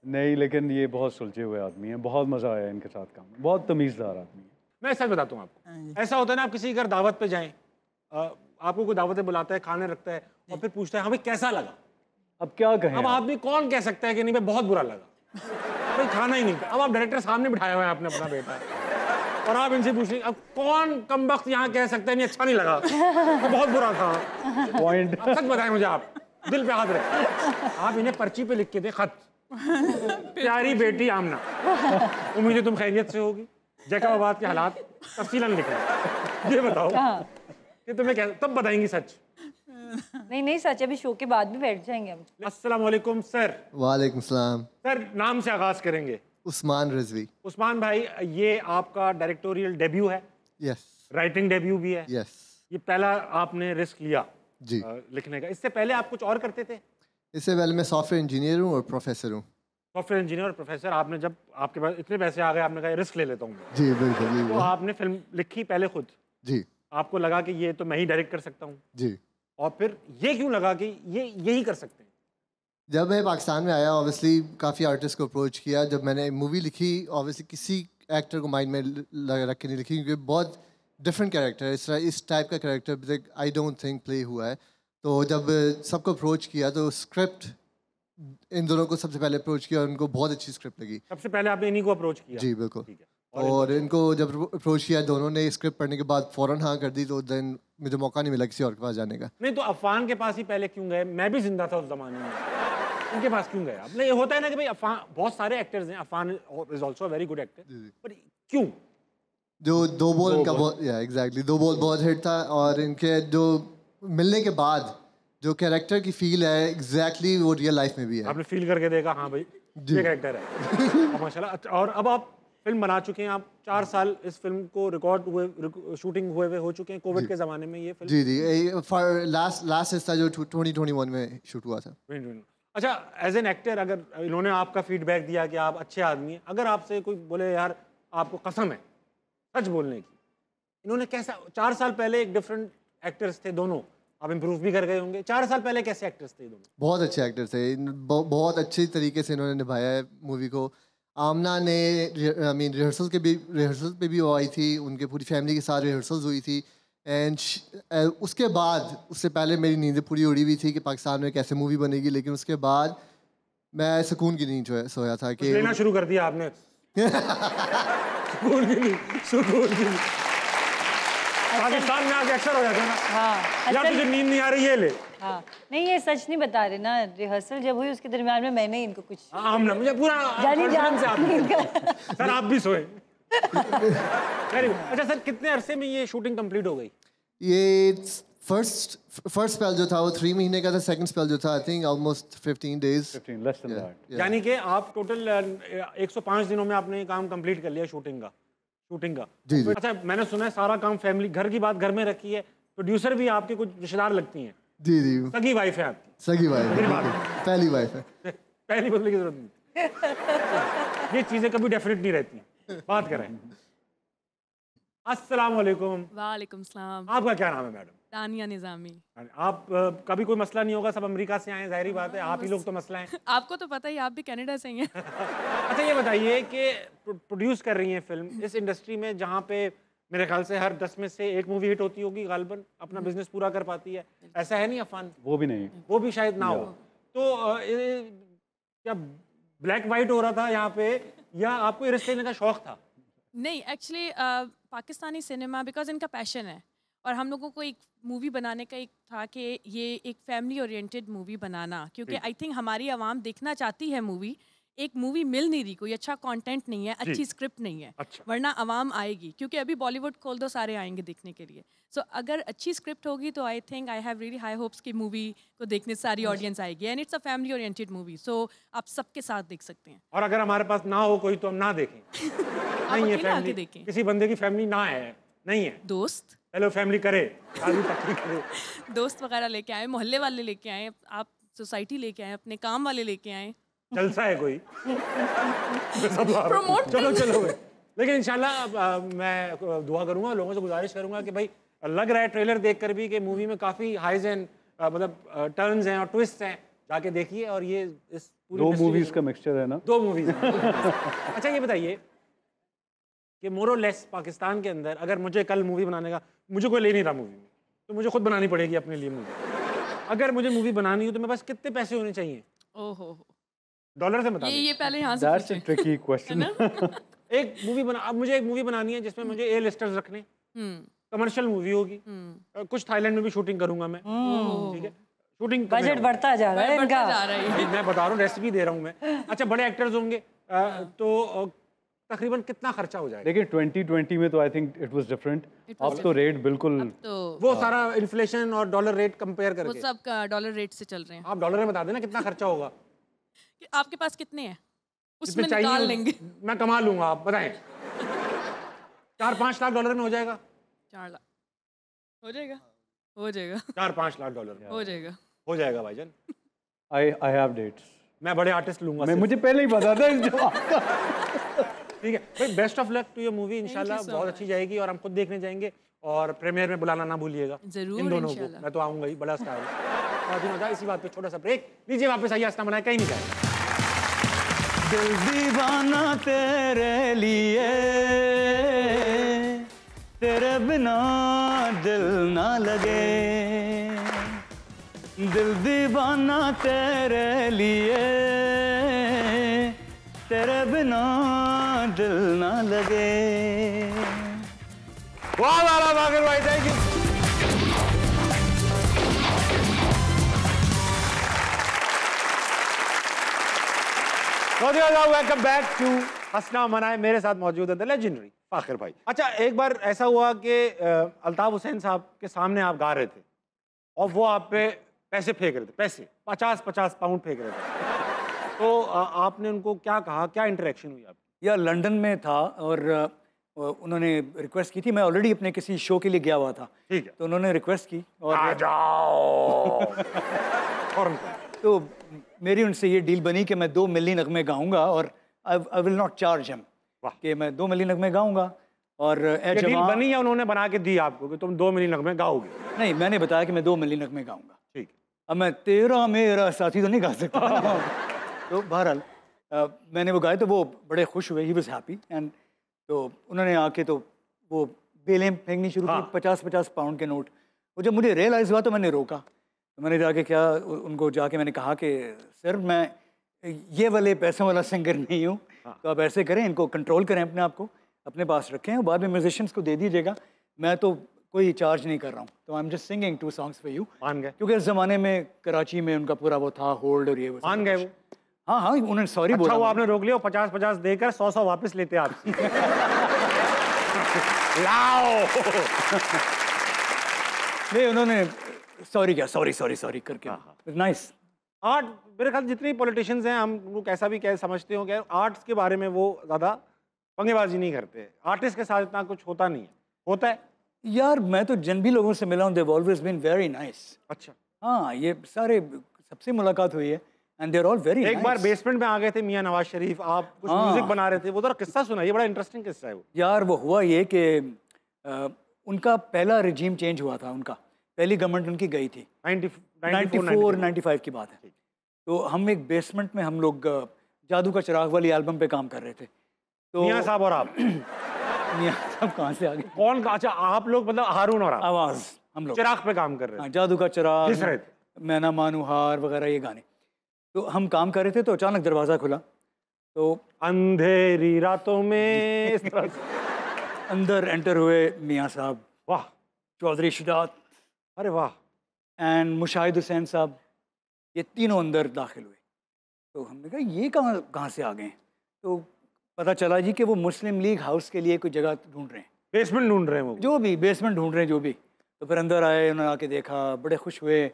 नहीं, लेकिन ये बहुत सुलझे हुए आदमी हैं, बहुत मज़ा आया इनके साथ काम में, बहुत तमीज़दार आदमी है। मैं सच बताता हूँ आपको, ऐसा होता है ना, आप किसी घर दावत पे जाएं, आपको कोई दावत पे बुलाता है, खाने रखता है और फिर पूछता है हमें कैसा लगा। अब क्या कहें अब आप भी कौन कह सकता है कि नहीं भाई बहुत बुरा लगा, भाई खाना ही नहीं था। अब आप डायरेक्टर सामने बिठाया हुआ है आपने अपना बेटा, और आप इनसे पूछ रही अब कौन कमबख्त यहाँ कह सकता है नहीं अच्छा नहीं लगा, बहुत बुरा था। पॉइंट। अब सच बताएं मुझे, आप दिल पे हाथ रखें, आप इन्हें पर्ची पे लिख के दे खत, प्यारी बेटी आमना, उम्मीद है तुम खैरियत से होगी, जैकबाबाद के हालात तफसीलन लिखना, ये बताओ कि तुम्हें क्या, तब बताएंगी सच। नहीं सच, अभी शो के बाद भी बैठ जाएंगे हम। अस्सलाम वालेकुम सर। वालेकुम सलाम। सर नाम से आगाज करेंगे। उस्मान रिजवी। उस्मान भाई, ये आपका डायरेक्टोरियल डेब्यू है? यस। राइटिंग डेब्यू भी है? यस। ये पहला आपने रिस्क लिया जी लिखने का? इससे पहले आप कुछ और करते थे? इससे पहले मैं सॉफ्टवेयर इंजीनियर हूँ और प्रोफेसर हूँ। सॉफ्टवेयर इंजीनियर और प्रोफेसर। आपने जब आपके पास इतने पैसे आ गए, आपने कहा रिस्क ले लेता हूँ, जी बिल्कुल तो बिल्कुल। आपने फिल्म लिखी पहले खुद? जी। आपको लगा कि ये तो मैं ही डायरेक्ट कर सकता हूँ? जी। और फिर ये क्यों लगा कि ये यही कर सकते हैं? जब मैं पाकिस्तान में आया, ऑब्वियसली काफ़ी आर्टिस्ट को अप्रोच किया। जब मैंने मूवी लिखी, ऑब्वियसली किसी एक्टर को माइंड में रख के नहीं लिखी, क्योंकि बहुत डिफरेंट कैरेक्टर है, इस टाइप का character I don't think play हुआ है। तो जब सबको अप्रोच किया तो स्क्रिप्ट, इन दोनों को सबसे पहले अप्रोच किया और उनको बहुत अच्छी स्क्रिप्ट लगी। सबसे पहले आपने इन्हीं को अप्रोच किया? जी बिल्कुल। ठीक है। और इनको जब अप्रोच किया, दोनों ने स्क्रिप्ट पढ़ने के बाद फ़ौरन हाँ कर दी, तो देन मुझे मौका नहीं मिला किसी और के पास जाने का। नहीं तो अफान के पास ही पहले क्यों गए? मैं भी जिंदा था उस जमाने में, उनके पास क्यों गए आप? नहीं, ये होता है ना कि भाई अफान, बहुत सारे एक्टर्स हैं, Afan is also a very good actor, पर क्यों? जो दो बोल इनका बहुत, या एग्जैक्टली, दो बोल बहुत हिट था। और इनके जो मिलने के बाद जो कैरेक्टर की फील है, एग्जैक्टली वो रियल लाइफ में भी है। आपने फील करके देखा, हाँ भाई ये कैरेक्टर है। और माशाल्लाह। और अब आप फिल्म बना चुके हैं, आप 4 साल इस फिल्म को रिकॉर्ड हुए, शूटिंग हुए हो चुके हैं कोविड के ज़माने में ये फिल्म? जी। लास्ट हिस्सा जो 2021 में शूट हुआ था। अच्छा, एज एन एक्टर, अगर इन्होंने आपका फीडबैक दिया कि आप अच्छे आदमी हैं, अगर आपसे कोई बोले यार आपको कसम है सच बोलने की, इन्होंने कैसा, 4 साल पहले एक डिफरेंट एक्टर्स थे दोनों, आप इम्प्रूव भी कर गए होंगे, 4 साल पहले कैसे एक्टर्स थे दोनों? बहुत अच्छे एक्टर थे, बहुत अच्छी तरीके से इन्होंने निभाया है मूवी को। आमना ने रिहर्सल पे भी वो आई थी, उनके पूरी फैमिली के साथ रिहर्सल्स हुई थी। एंड उसके बाद, उससे पहले मेरी नींद पूरी उड़ी हुई थी कि पाकिस्तान में कैसे मूवी बनेगी, लेकिन उसके बाद मैं सुकून की नींद सोया था कि लेना शुरू कर दिया आपने। सुकून की नींद, सुकून की नींद। पाकिस्तान में आके अक्सर हो जाता है ना, हाँ, यार तुझे नींद नहीं आ रही है, ले। हाँ, नहीं ये सच नहीं बता रहे ना, रिहर्सल जब हुई उसके दरमियान में मैंने इनको कुछ आमना, मुझे पूरा जान से आप सर आप भी सोए। अच्छा सर, कितने अरसे में ये शूटिंग कंप्लीट हो गई? ये फर्स्ट स्पेल जो था वो 3 महीने का था, सेकंड स्पेल जो था I think almost 15 days। 15 less than that। यानी कि आप टोटल 105 दिनों में आपने काम कंप्लीट कर लिया शूटिंग का? जी जी। अच्छा, मैंने सुना है सारा काम फैमिली, घर की बात घर में रखी है, प्रोड्यूसर भी आपके कुछ रिश्तेदार लगती हैं? जी जी। सगी वाइफ है आपकी? सगी वाइफ मेरी बात है, पहली वाइफ है। पहली बदलने की जरूरत नहीं। ये चीजें कभी डेफिनेट नहीं रहती, बात करें। अस्सलाम वालेकुम। वालेकुम सलाम। आपका क्या नाम है मैडम? तानिया निज़ामी। आप कभी कोई मसला नहीं होगा, सब अमेरिका से आए हैं, जाहिर बात है, आप ही लोग तो मसला हैं। आपको तो पता ही, आप भी कनाडा से ही हैं। अच्छा ये बताइए कि प्रोड्यूस कर रही हैं फिल्म इस इंडस्ट्री में जहाँ पे मेरे ख्याल से हर 10 में से 1 मूवी हिट होती होगी, गालबन अपना बिजनेस पूरा कर पाती है, ऐसा है नहीं अफान? वो भी नहीं, वो भी शायद ना हो। तो क्या ब्लैक वाइट हो रहा था यहाँ पे, या आपको ये रिस्क लेने का शौक था? नहीं, एक्चुअली पाकिस्तानी सिनेमा बिकॉज इनका पैशन है, और हम लोगों को एक मूवी बनाने का एक था कि ये एक फैमिली ओरिएंटेड मूवी बनाना, क्योंकि आई थिंक हमारी आवाम देखना चाहती है मूवी, एक मूवी मिल नहीं रही, कोई अच्छा कंटेंट नहीं है, अच्छी स्क्रिप्ट नहीं है। अच्छा। वरना आवाम आएगी, क्योंकि अभी बॉलीवुड खोल दो सारे आएंगे देखने के लिए। सो अगर अच्छी स्क्रिप्ट होगी तो I think I have really high hopes की मूवी को देखने सारी ऑडियंस आएगी, and it's a family oriented movie, so आप सबके साथ देख सकते हैं। और अगर हमारे पास ना हो कोई तो हम ना देखें? नहीं है फैमिली, देखें, किसी बंदे की फैमिली ना है, नहीं है, दोस्त हेलो फैमिली करे, शादी तक करे, दोस्त वगैरह लेके आए, मोहल्ले वाले लेके आए, आप सोसाइटी लेके आए, अपने काम वाले लेके आए, जलसा है कोई प्रमोट चलो चलो। लेकिन इंशाल्लाह मैं दुआ करूंगा, लोगों से गुजारिश करूंगा कि भाई लग रहा है ट्रेलर देखकर भी कि मूवी में काफ़ी हाइज एंड मतलब टर्न्स हैं और ट्विस्ट हैं, जाके देखिए। और ये इस पूरी 2 मूवीज का मिक्सचर है ना, 2 मूवीज। अच्छा ये बताइए कि मोर और लेस पाकिस्तान के अंदर अगर मुझे कल मूवी बनाने का, मुझे कोई ले नहीं रहा मूवी में, तो मुझे खुद बनानी पड़ेगी अपने लिए मूवी। अगर मुझे मूवी बनानी हो तो मेरे पास कितने पैसे होने चाहिए? ओहो, डॉलर से बता ये पहले यहाँ से दैट्स अ पूछें। Tricky question. एक मूवी बना, अब मुझे एक मूवी बनानी है जिसमें मुझे ए लिस्टर्स रखने, कमर्शियल मूवी होगी, कुछ थाईलैंड में भी शूटिंग करूंगा मैं, ठीक है, शूटिंग बजट बढ़ता जा रहा है इनका। मैं बता रहा हूँ, रेसिपी दे रहा हूँ मैं। अच्छा, बड़े एक्टर्स होंगे तो तकरीबन कितना खर्चा हो जाएगा? देखिए 2020 में तो I think it was different. अब तो रेट बिल्कुल वो सारा इन्फ्लेशन और डॉलर रेट कंपेयर करके, वो सब डॉलर रेट से चल रहे हैं। आप डॉलर में बता देना कितना खर्चा होगा। आपके पास कितने हैं, उसमें निकाल लेंगे। मैं कमा लूंगा, आप बताएं। 4-5 लाख डॉलर में हो जाएगा? 4 लाख हो जाएगा, हो जाएगा। 4-5 लाख डॉलर में हो जाएगा, हो जाएगा भाईजान। I have dates. मैं बड़े आर्टिस्ट लूंगा। मैं मुझे पहले ही बता था इस जवाब का। ठीक है भाई, best of luck to your movie, इंशाल्लाह बहुत अच्छी जाएगी और हम खुद देखने जाएंगे और प्रीमियर में बुलाना ना भूलिएगा जरूर इन दोनों को। मैं तो आऊंगा ही, बड़ा स्टार है। इसी बात पे छोटा सा ब्रेक लीजिए, वापस आइए, हंसना बनाए कहीं नहीं जाए। दिल दीवाना तेरे लिए, तेरे बिना दिल ना लगे, दिल दीवाना तेरे लिए, तेरे बिना दिल ना लगे। वाह वाह वाह वाह भाई, thank you. Welcome back to हंसना मनाए। मेरे साथ मौजूद है द लेजेंडरी फाखिर भाई। अच्छा, एक बार ऐसा हुआ कि अल्ताफ हुसैन साहब के सामने आप गा रहे थे और वो आप पे पैसे फेंक रहे थे, पैसे 50-50 पाउंड फेंक रहे थे, तो आपने उनको क्या कहा, क्या इंटरेक्शन हुई आपकी? यार लंदन में था और उन्होंने रिक्वेस्ट की थी, मैं ऑलरेडी अपने किसी शो के लिए गया हुआ था, ठीक है, तो उन्होंने रिक्वेस्ट की और आ जाओ। तो मेरी उनसे ये डील बनी कि मैं 2 मिली नगमे गाऊंगा और I will not charge him, कि मैं 2 मिली नगमे गाऊंगा। और डील बनी या उन्होंने बना के दी आपको कि तुम 2 मिली नगमे गाओगे? नहीं, मैंने बताया कि मैं 2 मिली नगमे गाऊंगा। ठीक है, अब मैं तेरा मेरा साथी तो नहीं गा सकता। तो बहरहाल मैंने वो गाए तो वो बड़े खुश हुए, ही वॉज हैप्पी। एंड तो उन्होंने आके तो वो बेलें फेंकनी शुरू की, 50-50 पाउंड के नोट। वो जब मुझे रियलाइज़ हुआ तो मैंने रोका, तो मैंने जाके उनको जाके मैंने कहा कि सर मैं ये वाले पैसों वाला सिंगर नहीं हूँ, तो आप ऐसे करें, इनको कंट्रोल करें, अपने आप को अपने पास रखें और बाद में म्यूजिशियंस को दे दीजिएगा, मैं तो कोई चार्ज नहीं कर रहा हूँ। तो I am just singing 2 songs for you. मान गए? क्योंकि इस ज़माने में कराची में उनका पूरा वो था होल्ड और ये वो। मान गए वो? हाँ हाँ, उन्होंने सॉरी अच्छा, बोला। वो आपने रोक लिया, 50-50 देकर 100 वापस लेते आप। लाओ। नहीं, उन्होंने सॉरी क्या, सॉरी करके। नाइस। आर्ट, मेरे ख्याल जितने पॉलिटिशियंस हैं, हम उनको कैसा भी समझते हो कि आर्ट्स के बारे में वो ज़्यादा पंगेबाजी नहीं करते। आर्टिस्ट के साथ इतना कुछ होता नहीं है, होता है? यार मैं तो जन भी लोगों से मिला हूँ, they've always been very nice। अच्छा, हाँ, ये सारे सबसे मुलाकात हुई है and they're all very nice। एक बार बेसमेंट में आ गए थे मियां नवाज शरीफ, आप कुछ म्यूजिक बना रहे थे, वो जरा किस्सा सुनाइए, बड़ा इंटरेस्टिंग किस्सा है वो। यार वो हुआ ये कि उनका पहला रिजीम चेंज हुआ था, उनका पहली गवर्नमेंट उनकी गई थी 94-95 की बात है। तो हम एक बेसमेंट में हम लोग जादू का चिराग वाली एल्बम पे काम कर रहे थे। तो मियां साहब और आप? मियां साहब कहाँ से आ गए? कौन? अच्छा, आप लोग मतलब हारून और आप? आवाज, हम लोग चिराग पे काम कर रहे थे। जादू का चिराग, किस रहे थे? मैना मानू हार वगैरह ये गाने। तो हम काम कर रहे थे तो अचानक दरवाज़ा खुला, तो अंधेरी रातों में इस तरह से अंदर एंटर हुए मियां साहब, वाह, चौधरी शुजात, अरे वाह, एंड मुशाहिद हुसैन साहब, ये तीनों अंदर दाखिल हुए। तो हमने कहा ये कहाँ से आ गए? तो पता चला जी कि वो मुस्लिम लीग हाउस के लिए कोई जगह ढूंढ रहे हैं, बेसमेंट ढूंढ रहे हैं, वो जो भी बेसमेंट ढूंढ रहे हैं, जो भी। तो फिर अंदर आए, उन्होंने आके देखा, बड़े खुश हुए।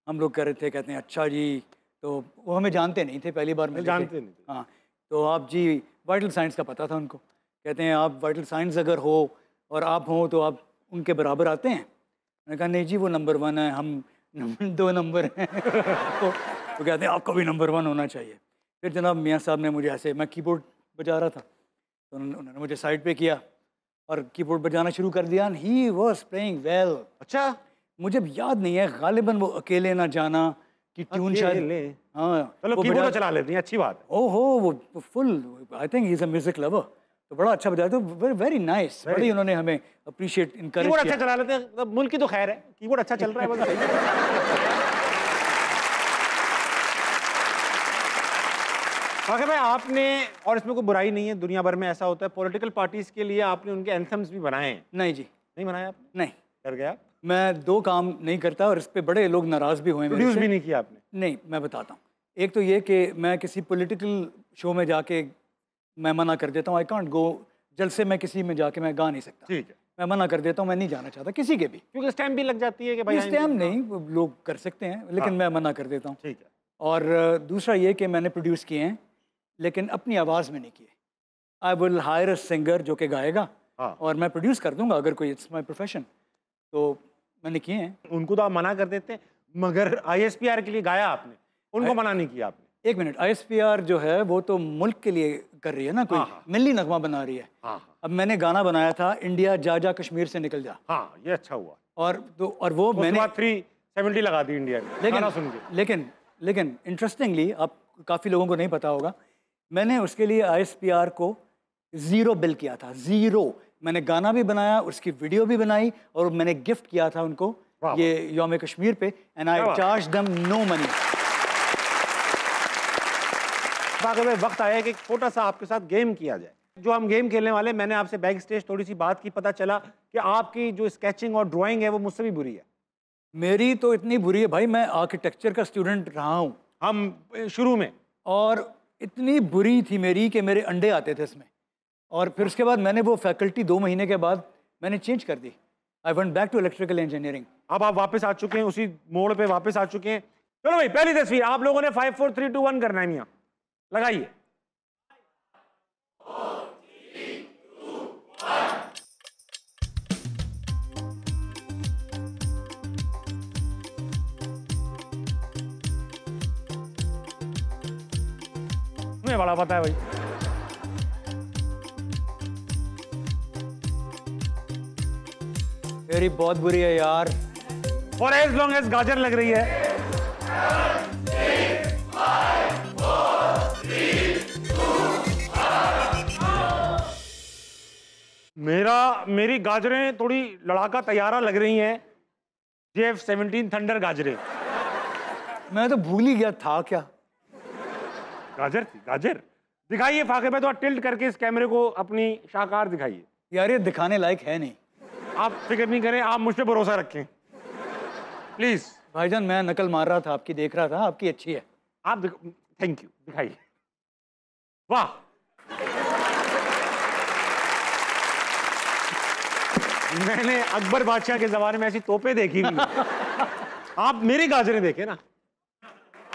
हम लोग कह रहे थे, कहते हैं अच्छा जी, तो वो हमें जानते नहीं थे, पहली बार मिले जानते नहीं थे। हाँ, तो आप जी वाइटल साइंस का पता था उनको। कहते हैं आप वाइटल साइंस अगर हो और आप हों तो आप उनके बराबर आते हैं। मैंने कहा नहीं जी, वो नंबर 1 है, हम 2 नंबर हैं। तो कहते हैं आपको भी नंबर 1 होना चाहिए। फिर जनाब मियाँ साहब ने मुझे ऐसे, मैं कीबोर्ड बजा रहा था, तो उन्होंने मुझे साइड पे किया और कीबोर्ड बजाना शुरू कर दिया। He was playing well. अच्छा, मुझे याद नहीं है, गालिबन वो अकेले ना जाना कि ट्यून शायद, हाँ चलो कीबोर्ड चला लेते हैं, अच्छी बात है। ओहो, वो full, I think he is a music lover, तो बड़ा अच्छा बजाया। तो वेरी नाइस, बड़ी उन्होंने हमें अप्रिशिएट, इनकरेज किया। कीबोर्ड अच्छा चला लेते हैं, मुल्क की तो खैर है, कीबोर्ड अच्छा चल रहा है बस। फाकिर भाई आपने, और इसमें कोई बुराई नहीं है, दुनिया भर में ऐसा होता है, पॉलिटिकल पार्टीज के लिए आपने उनके एंथम्स भी बनाए हैं। नहीं जी, नहीं बनाए आप? नहीं। कर गया? मैं 2 काम नहीं करता और इस पे बड़े लोग नाराज भी हुए। प्रोड्यूस भी नहीं किया आपने? नहीं, मैं बताता हूँ। एक तो ये कि मैं किसी पॉलिटिकल शो में जाके मैं मना कर देता हूँ। आई कांट गो, जलसे में किसी में जाके मैं गा नहीं सकता। ठीक है, मैं मना कर देता हूँ, मैं नहीं जाना चाहता किसी के भी, क्योंकि स्टैम्प भी लग जाती है कि भाई स्टैम्प नहीं, लोग कर सकते हैं, लेकिन मैं मना कर देता हूँ। ठीक है। और दूसरा ये कि मैंने प्रोड्यूस किए हैं लेकिन अपनी आवाज़ में नहीं किए। I will hire a singer जो कि गाएगा और मैं प्रोड्यूस कर दूंगा अगर कोई, इट्स माय प्रोफेशन, तो मैंने किए हैं। उनको तो आप मना कर देते हैं, मगर ISPR के लिए गाया आपने, उनको मना नहीं किया आपने। 1 मिनट, ISPR जो है वो तो मुल्क के लिए कर रही है ना, कोई मिली नगमा बना रही है। अब मैंने गाना बनाया था इंडिया जा जा कश्मीर से निकल जा। हाँ, ये अच्छा हुआ। और वो मैंने 370 लगा दी इंडिया ने गाना सुन के। लेकिन इंटरेस्टिंगली, आप काफ़ी लोगों को नहीं पता होगा, मैंने उसके लिए ISPR को 0 बिल किया था, 0। मैंने गाना भी बनाया, उसकी वीडियो भी बनाई और मैंने गिफ्ट किया था उनको ये यौम कश्मीर पे, and I charge them no money. अगर वक्त आया कि छोटा सा आपके साथ गेम किया जाए, जो हम गेम खेलने वाले, मैंने आपसे बैक स्टेज थोड़ी सी बात की, पता चला कि आपकी जो स्केचिंग और ड्राइंग है वो मुझसे भी बुरी है। मेरी तो इतनी बुरी है भाई, मैं आर्किटेक्चर का स्टूडेंट रहा हूँ हम शुरू में, और इतनी बुरी थी मेरी कि मेरे अंडे आते थे इसमें। और फिर उसके बाद मैंने वो फैकल्टी 2 महीने के बाद मैंने चेंज कर दी। I went back to electrical engineering. अब आप वापस आ चुके हैं, उसी मोड़ पे वापस आ चुके हैं। चलो भाई, पहली तस्वीर आप लोगों ने 5 4 3 2 1 करना है। मियां लगाइए। मुझे बड़ा पता है भाई। मेरी बहुत बुरी है यार। और एज लॉन्ग एज गाजर लग रही है। मेरी गाजरें थोड़ी लड़ाका तैयारा लग रही हैं। JF-17 thunder गाजरें। मैं तो भूल ही गया था क्या गाजर थी। गाजर दिखाइए फाकिर भाई, तो टिल्ट करके इस कैमरे को अपनी शाहकार दिखाइए। यार ये दिखाने लायक है नहीं। आप फिक्र नहीं करें, आप मुझ पे भरोसा रखें प्लीज। भाईजान मैं नकल मार रहा था आपकी, देख रहा था आपकी अच्छी है। आप थैंक यू, दिखाइए। वाह, मैंने अकबर बादशाह के जमाने में ऐसी तोपे देखी हुई। आप मेरी गाजरें देखे ना।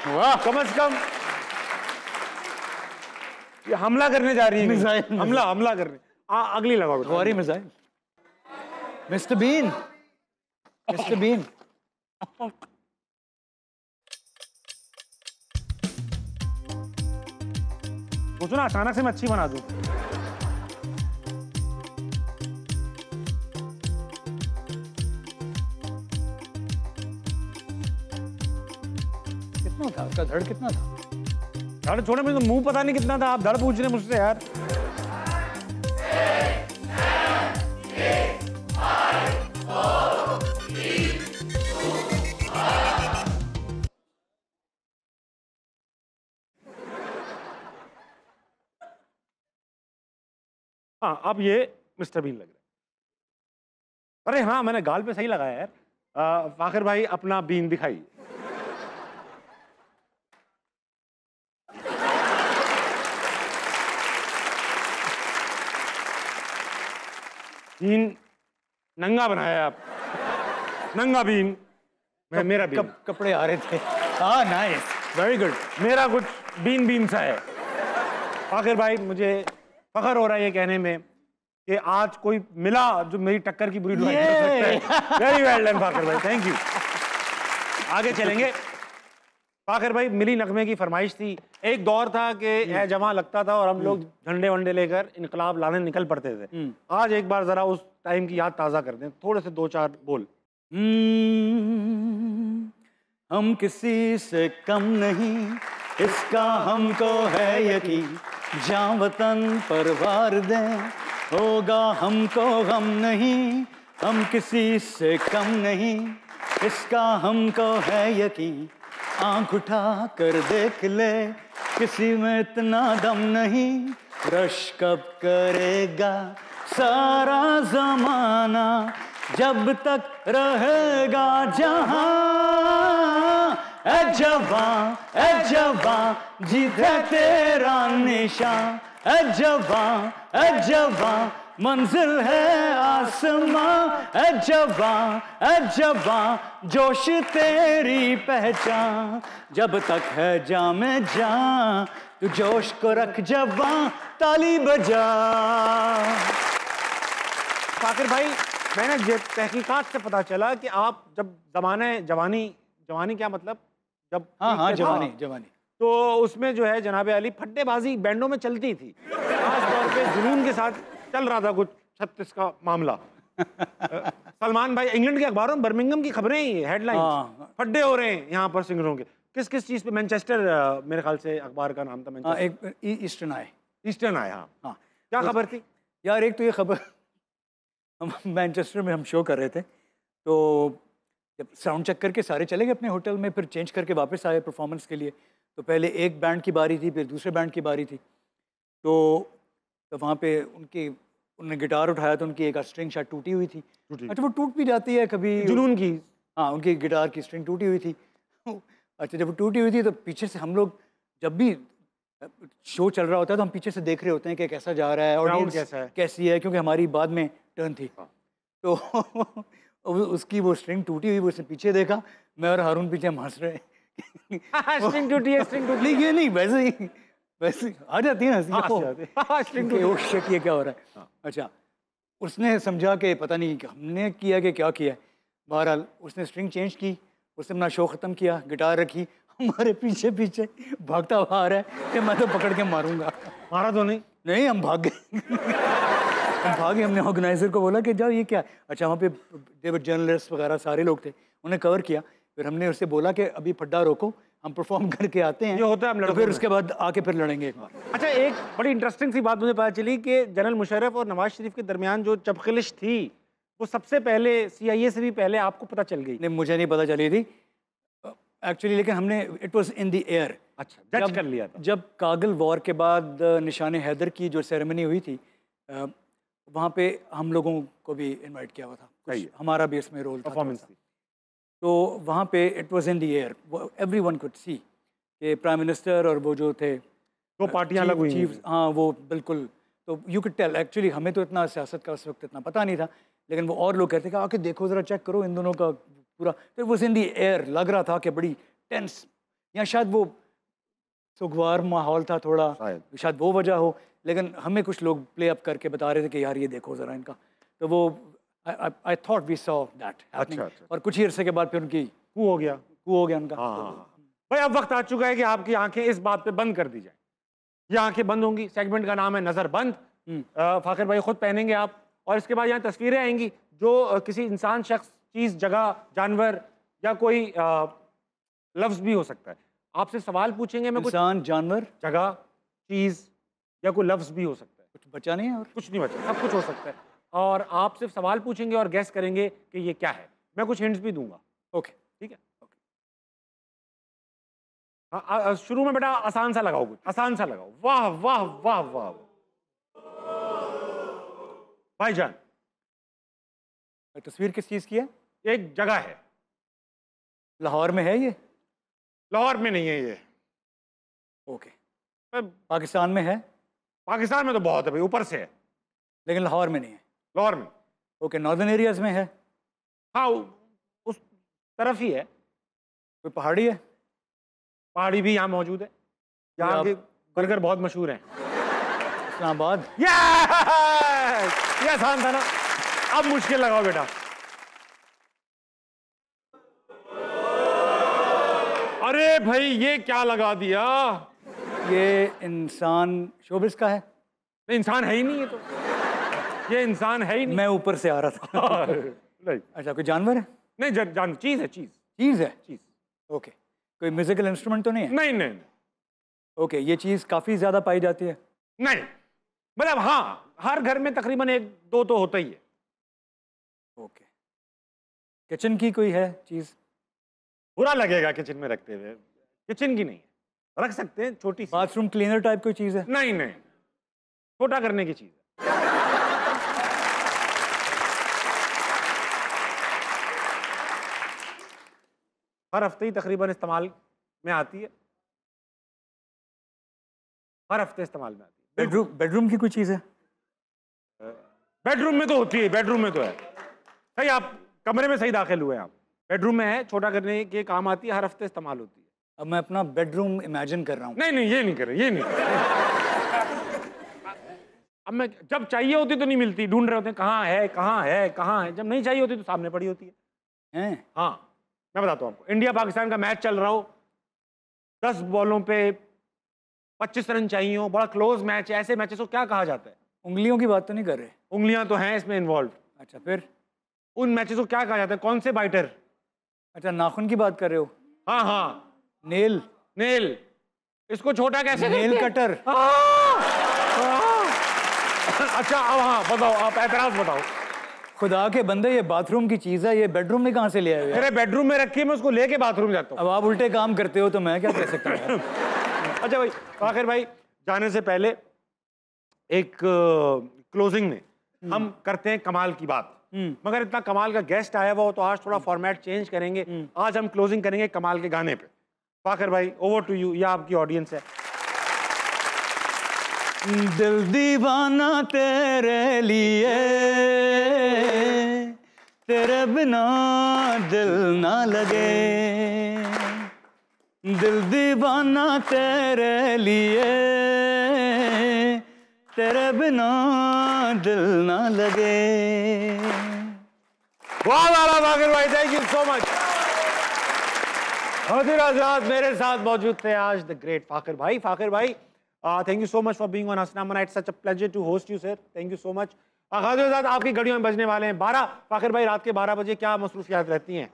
वाह, कम से कम ये हमला करने जा रही है। मिसाइल। हमला करने। अगली लगाओ। Ghauri missile. Mister Bean, mister Bean. सोचो ना, अचानक से मैं अच्छी बना दूं। कितना था उसका धड़, कितना था? धड़ छोड़े, मुझे तो मुंह पता नहीं कितना था। आप धड़ पूछ रहे हैं मुझसे यार। हाँ, अब ये मिस्टर बीन लग रहा है। अरे हाँ, मैंने गाल पे सही लगाया यार। फाकिर भाई अपना बीन दिखाइए। बीन नंगा बनाया आप, नंगा बीन। मेरा बीन। कपड़े आ रहे थे। हाँ, नाइस, वेरी गुड। मेरा कुछ बीन सा है। फाकिर भाई मुझे फखर हो रहा है ये कहने में कि आज कोई मिला जो मेरी टक्कर की बुरी ड्राइंग कर सकता है। वेरी वेल डन फाकिर भाई, थैंक यू। आगे चलेंगे। फाकिर भाई, मिली नगमे की फरमाइश थी। एक दौर था कि ऐ जमा लगता था और हम लोग झंडे वंडे लेकर इनकलाब लाने निकल पड़ते थे। आज एक बार जरा उस टाइम की याद ताज़ा कर दें, थोड़े से 2-4 बोल। हम किसी से कम नहीं, इसका हमको है यकीन, जहाँ वतन पर वार दें होगा हमको गम नहीं। हम किसी से कम नहीं, इसका हमको है यकीन, आँख उठा कर देख ले किसी में इतना दम नहीं, रश कब करेगा सारा जमाना, जब तक रहेगा जहां। ए जवां जीत है तेरा निशान, ए जवां मंजिल है आसमां, ए जवां जोश तेरी पहचान, जब तक है जामे जान, तू जोश को रख जवां, ताली बजा। फाकिर भाई, मैंने तहकीकात से पता चला कि आप जब जवानी क्या मतलब, जब हाँ जवानी तो उसमें जो है जनाब अली फट्टेबाजी बैंडों में चलती थी, खास तौर पे जुनून के साथ चल रहा था कुछ 36 का मामला। सलमान भाई, इंग्लैंड के अखबारों में बर्मिंघम की खबरें ही हेडलाइन, फड्डे हो रहे हैं यहाँ पर सिंगरों के। किस चीज़ पे? मैनचेस्टर मेरे ख्याल से अखबार का नाम था, मैनचेस्टर। एक ईस्टर्न आए। हाँ, क्या खबर थी यार? एक तो ये खबर, हम मैनचेस्टर में हम शो कर रहे थे, तो जब साउंड चेक करके सारे चले गए अपने होटल में, फिर चेंज करके वापस आए परफॉर्मेंस के लिए। तो पहले एक बैंड की बारी थी, फिर दूसरे बैंड की बारी थी। तो वहाँ पे उन्होंने गिटार उठाया तो उनकी एक स्ट्रिंग शायद टूटी हुई थी। अच्छा, वो टूट भी जाती है कभी, जुनून की। हाँ, उनकी गिटार की स्ट्रिंग टूटी हुई थी। अच्छा, जब वो टूटी हुई थी तो पीछे से हम लोग, जब भी शो चल रहा होता है तो हम पीछे से देख रहे होते हैं कि कैसा जा रहा है, ऑडियंस कैसी है, क्योंकि हमारी बाद में टर्न थी। तो उसकी वो स्ट्रिंग टूटी हुई, वो उसने पीछे देखा, मैं और हारून पीछे हम हंस रहे हैं। स्ट्रिंग टूटी है, स्ट्रिंग टूटी है। नहीं, वैसे आ जाती है ना स्ट्रिंग, ओ शिट, ये क्या हो रहा है। अच्छा, उसने समझा कि पता नहीं हमने किया कि क्या किया। बहरहाल उसने स्ट्रिंग चेंज की, उसने अपना शो ख़त्म किया, गिटार रखी, हमारे पीछे पीछे भागता हुआ आ रहा है कि मैं तो पकड़ के मारूंगा। मारा तो नहीं, हम भाग गए। हम भागे, हमने ऑर्गेनाइजर को बोला कि जाओ, ये क्या। अच्छा, वहाँ पे डेविड जर्नलिस्ट वगैरह सारे लोग थे, उन्हें कवर किया। फिर हमने उससे बोला कि अभी फड्डा रोको, हम परफॉर्म करके आते हैं, ये होता है हम तो फिर उसके बाद आके फिर लड़ेंगे एक बार। अच्छा, एक बड़ी इंटरेस्टिंग सी बात मुझे पता चली कि जनरल मुशर्रफ और नवाज शरीफ के दरमियान जो चपखलिश थी, वो सबसे पहले CIA से भी पहले आपको पता चल गई? नहीं, मुझे नहीं पता चली थी एक्चुअली, लेकिन हमने it was in the air. अच्छा, जज कर लिया था। जब कागल वॉर के बाद निशान हैदर की जो सेरेमनी हुई थी, वहाँ पे हम लोगों को भी इनवाइट किया हुआ था, हमारा भी इसमें रोल था, परफॉर्मेंस थी। तो वहाँ पे it was in the air, everyone could see कि प्राइम मिनिस्टर और वो जो थे, दो पार्टियां अलग हुई। हाँ, वो बिल्कुल, तो यू कुड टेल। एक्चुअली हमें तो इतना सियासत का उस वक्त इतना पता नहीं था, लेकिन वो और लोग कहते कि आके देखो ज़रा, चेक करो इन दोनों का पूरा। तो वो इन दी एयर, लग रहा था कि बड़ी टेंस, या शायद वो सुगवार माहौल था थोड़ा, शायद वो वजह हो। लेकिन हमें कुछ लोग प्ले अप करके बता रहे थे कि यार ये देखो ज़रा इनका, तो वो I thought we saw that. अच्छा। और कुछ ही अरसे के बाद फिर उनकी कू हो गया उनका। भाई, अब वक्त आ चुका है कि आपकी आंखें इस बात पे बंद कर दी जाए। ये आंखें बंद होंगी, सेगमेंट का नाम है नजर बंद। फाकिर भाई खुद पहनेंगे आप, और इसके बाद यहाँ तस्वीरें आएंगी जो किसी इंसान, शख्स, चीज, जगह, जानवर या कोई लफ्ज भी हो सकता है। आपसे सवाल पूछेंगे, मैं इंसान, जानवर, जगह, चीज या कोई लफ्ज भी हो सकता है। कुछ बचा नहीं है और कुछ नहीं बचा, सब कुछ हो सकता है। और आप सिर्फ सवाल पूछेंगे और गैस करेंगे कि ये क्या है। मैं कुछ हिंट्स भी दूंगा। ओके, ठीक है। हाँ, शुरू में बेटा आसान सा लगाओ, कुछ आसान सा लगाओ। वाह वाह वाह वाह भाईजान, तस्वीर किस चीज की है? एक जगह है। लाहौर में है ये? लाहौर में नहीं है ये। ओके। पाकिस्तान में है? पाकिस्तान में तो बहुत है भाई, ऊपर से है, लेकिन लाहौर में नहीं है। लाहौर में। ओके, नॉर्दर्न एरियाज में है? हाँ, उस तरफ ही है। कोई पहाड़ी है? पहाड़ी भी यहाँ मौजूद है। यहाँ के बर्गर बहुत मशहूर हैं। इस्लामाबाद। ये आसान था ना, अब मुश्किल लगाओ बेटा। अरे भाई, ये क्या लगा दिया? ये इंसान शोबिस का है? नहीं, इंसान है ही नहीं, ये इंसान है ही नहीं। मैं ऊपर से आ रहा था। नहीं। अच्छा, कोई जानवर है? नहीं, जानवर, चीज है। चीज है। चीज। ओके। कोई म्यूजिकल इंस्ट्रूमेंट तो नहीं है? नहीं नहीं। ओके, ये चीज काफी ज्यादा पाई जाती है? नहीं, मतलब हाँ, हर घर में तकरीबन एक दो तो होता ही है। ओके। किचन की कोई है चीज? बुरा लगेगा किचन में रखते हुए, किचन की नहीं है। रख सकते हैं, छोटी सी। बाथरूम क्लीनर टाइप कोई चीज़ है? नहीं नहीं, छोटा करने की चीज है। हर हफ्ते ही तकरीबन इस्तेमाल में आती है, हर हफ्ते इस्तेमाल में आती है। बेडरूम की कोई चीज़ है? बेडरूम में तो होती है, बेडरूम में तो है। सही, आप कमरे में सही दाखिल हुए। आप बेडरूम में है, छोटा करने के काम आती है, हर हफ्ते इस्तेमाल होती है। अब मैं अपना बेडरूम इमेजिन कर रहा हूँ। नहीं नहीं, ये नहीं कर रहे, ये नहीं कर रहे। अब मैं जब चाहिए होती तो नहीं मिलती, ढूंढ रहे होते हैं कहाँ है कहाँ है कहाँ है। जब नहीं चाहिए होती तो सामने पड़ी होती है। हाँ, मैं बताता हूँ आपको। इंडिया पाकिस्तान का मैच चल रहा हो, 10 बॉलों पे 25 रन चाहिए हो, बड़ा क्लोज मैच है, ऐसे मैचेस को क्या कहा जाता है? उंगलियों की बात तो नहीं कर रहे? उंगलियां तो हैं इसमें इन्वॉल्व। अच्छा, फिर उन मैचेस को क्या कहा जाता है? कौन से बाइटर? अच्छा, नाखून की बात कर रहे हो? हाँ हाँ, नेल। नेल। इसको छोटा कैसे? Nail cutter. अच्छा, अब हाँ बताओ, आप एतराज बताओ। खुदा के बंदे, ये बाथरूम की चीज है, ये बेडरूम में कहाँ से ले आए हुए? मेरे बेडरूम में रखी है, मैं उसको लेके बाथरूम जाता हूँ। अब आप उल्टे काम करते हो तो मैं क्या कह सकता हूँ? अच्छा भाई, आखिर भाई जाने से पहले एक क्लोजिंग में हम करते हैं कमाल की बात। मगर इतना कमाल का गेस्ट आया हुआ हो तो आज थोड़ा फॉर्मेट चेंज करेंगे। आज हम क्लोजिंग करेंगे कमाल के गाने पे। फाखिर भाई, ओवर टू यू, या आपकी ऑडियंस है। दिल दीवाना तेरे लिए, तेरे बिना दिल ना लगे। दिल दीवाना तेरे लिए, तेरे बिना दिल ना लगे। बहुत आला फाखिर भाई, थैंक यू सो मच। हाजिर आजाद मेरे साथ मौजूद थे आज द ग्रेट फाखिर भाई। फाखिर भाई, thank you so much for being on Hasnama night, such a pleasure to host you sir, thank you so much. हाजिर आजाद, आपकी घड़ियों में बजने वाले हैं 12। फाखिर भाई, रात के 12 बजे क्या मसरूफियात रहती हैं?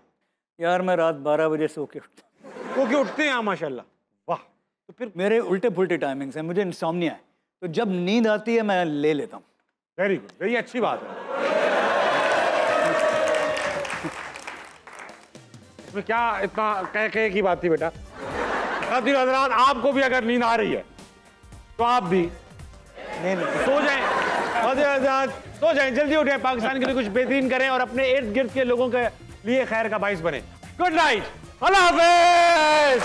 यार मैं रात 12 बजे सो के उठते हैं माशाल्लाह, वाह। तो फिर मेरे उल्टे पुल्टे टाइमिंग्स हैं, मुझे इंसोम्निया है, तो जब नींद आती है मैं ले लेता हूँ। वेरी गुड, वेरी अच्छी बात है। इसमें क्या इतना कह की बात थी बेटा? खातिन हज़रात, आपको भी अगर नींद आ रही है तो आप भी सो जाएं। खातिन हज़रात, सो जाएं, जल्दी उठें, पाकिस्तान के लिए कुछ बेहतरीन करें और अपने इर्द गिर्द के लोगों के लिए खैर का बाइस बने। गुड नाइट, अल्लाह हाफिज।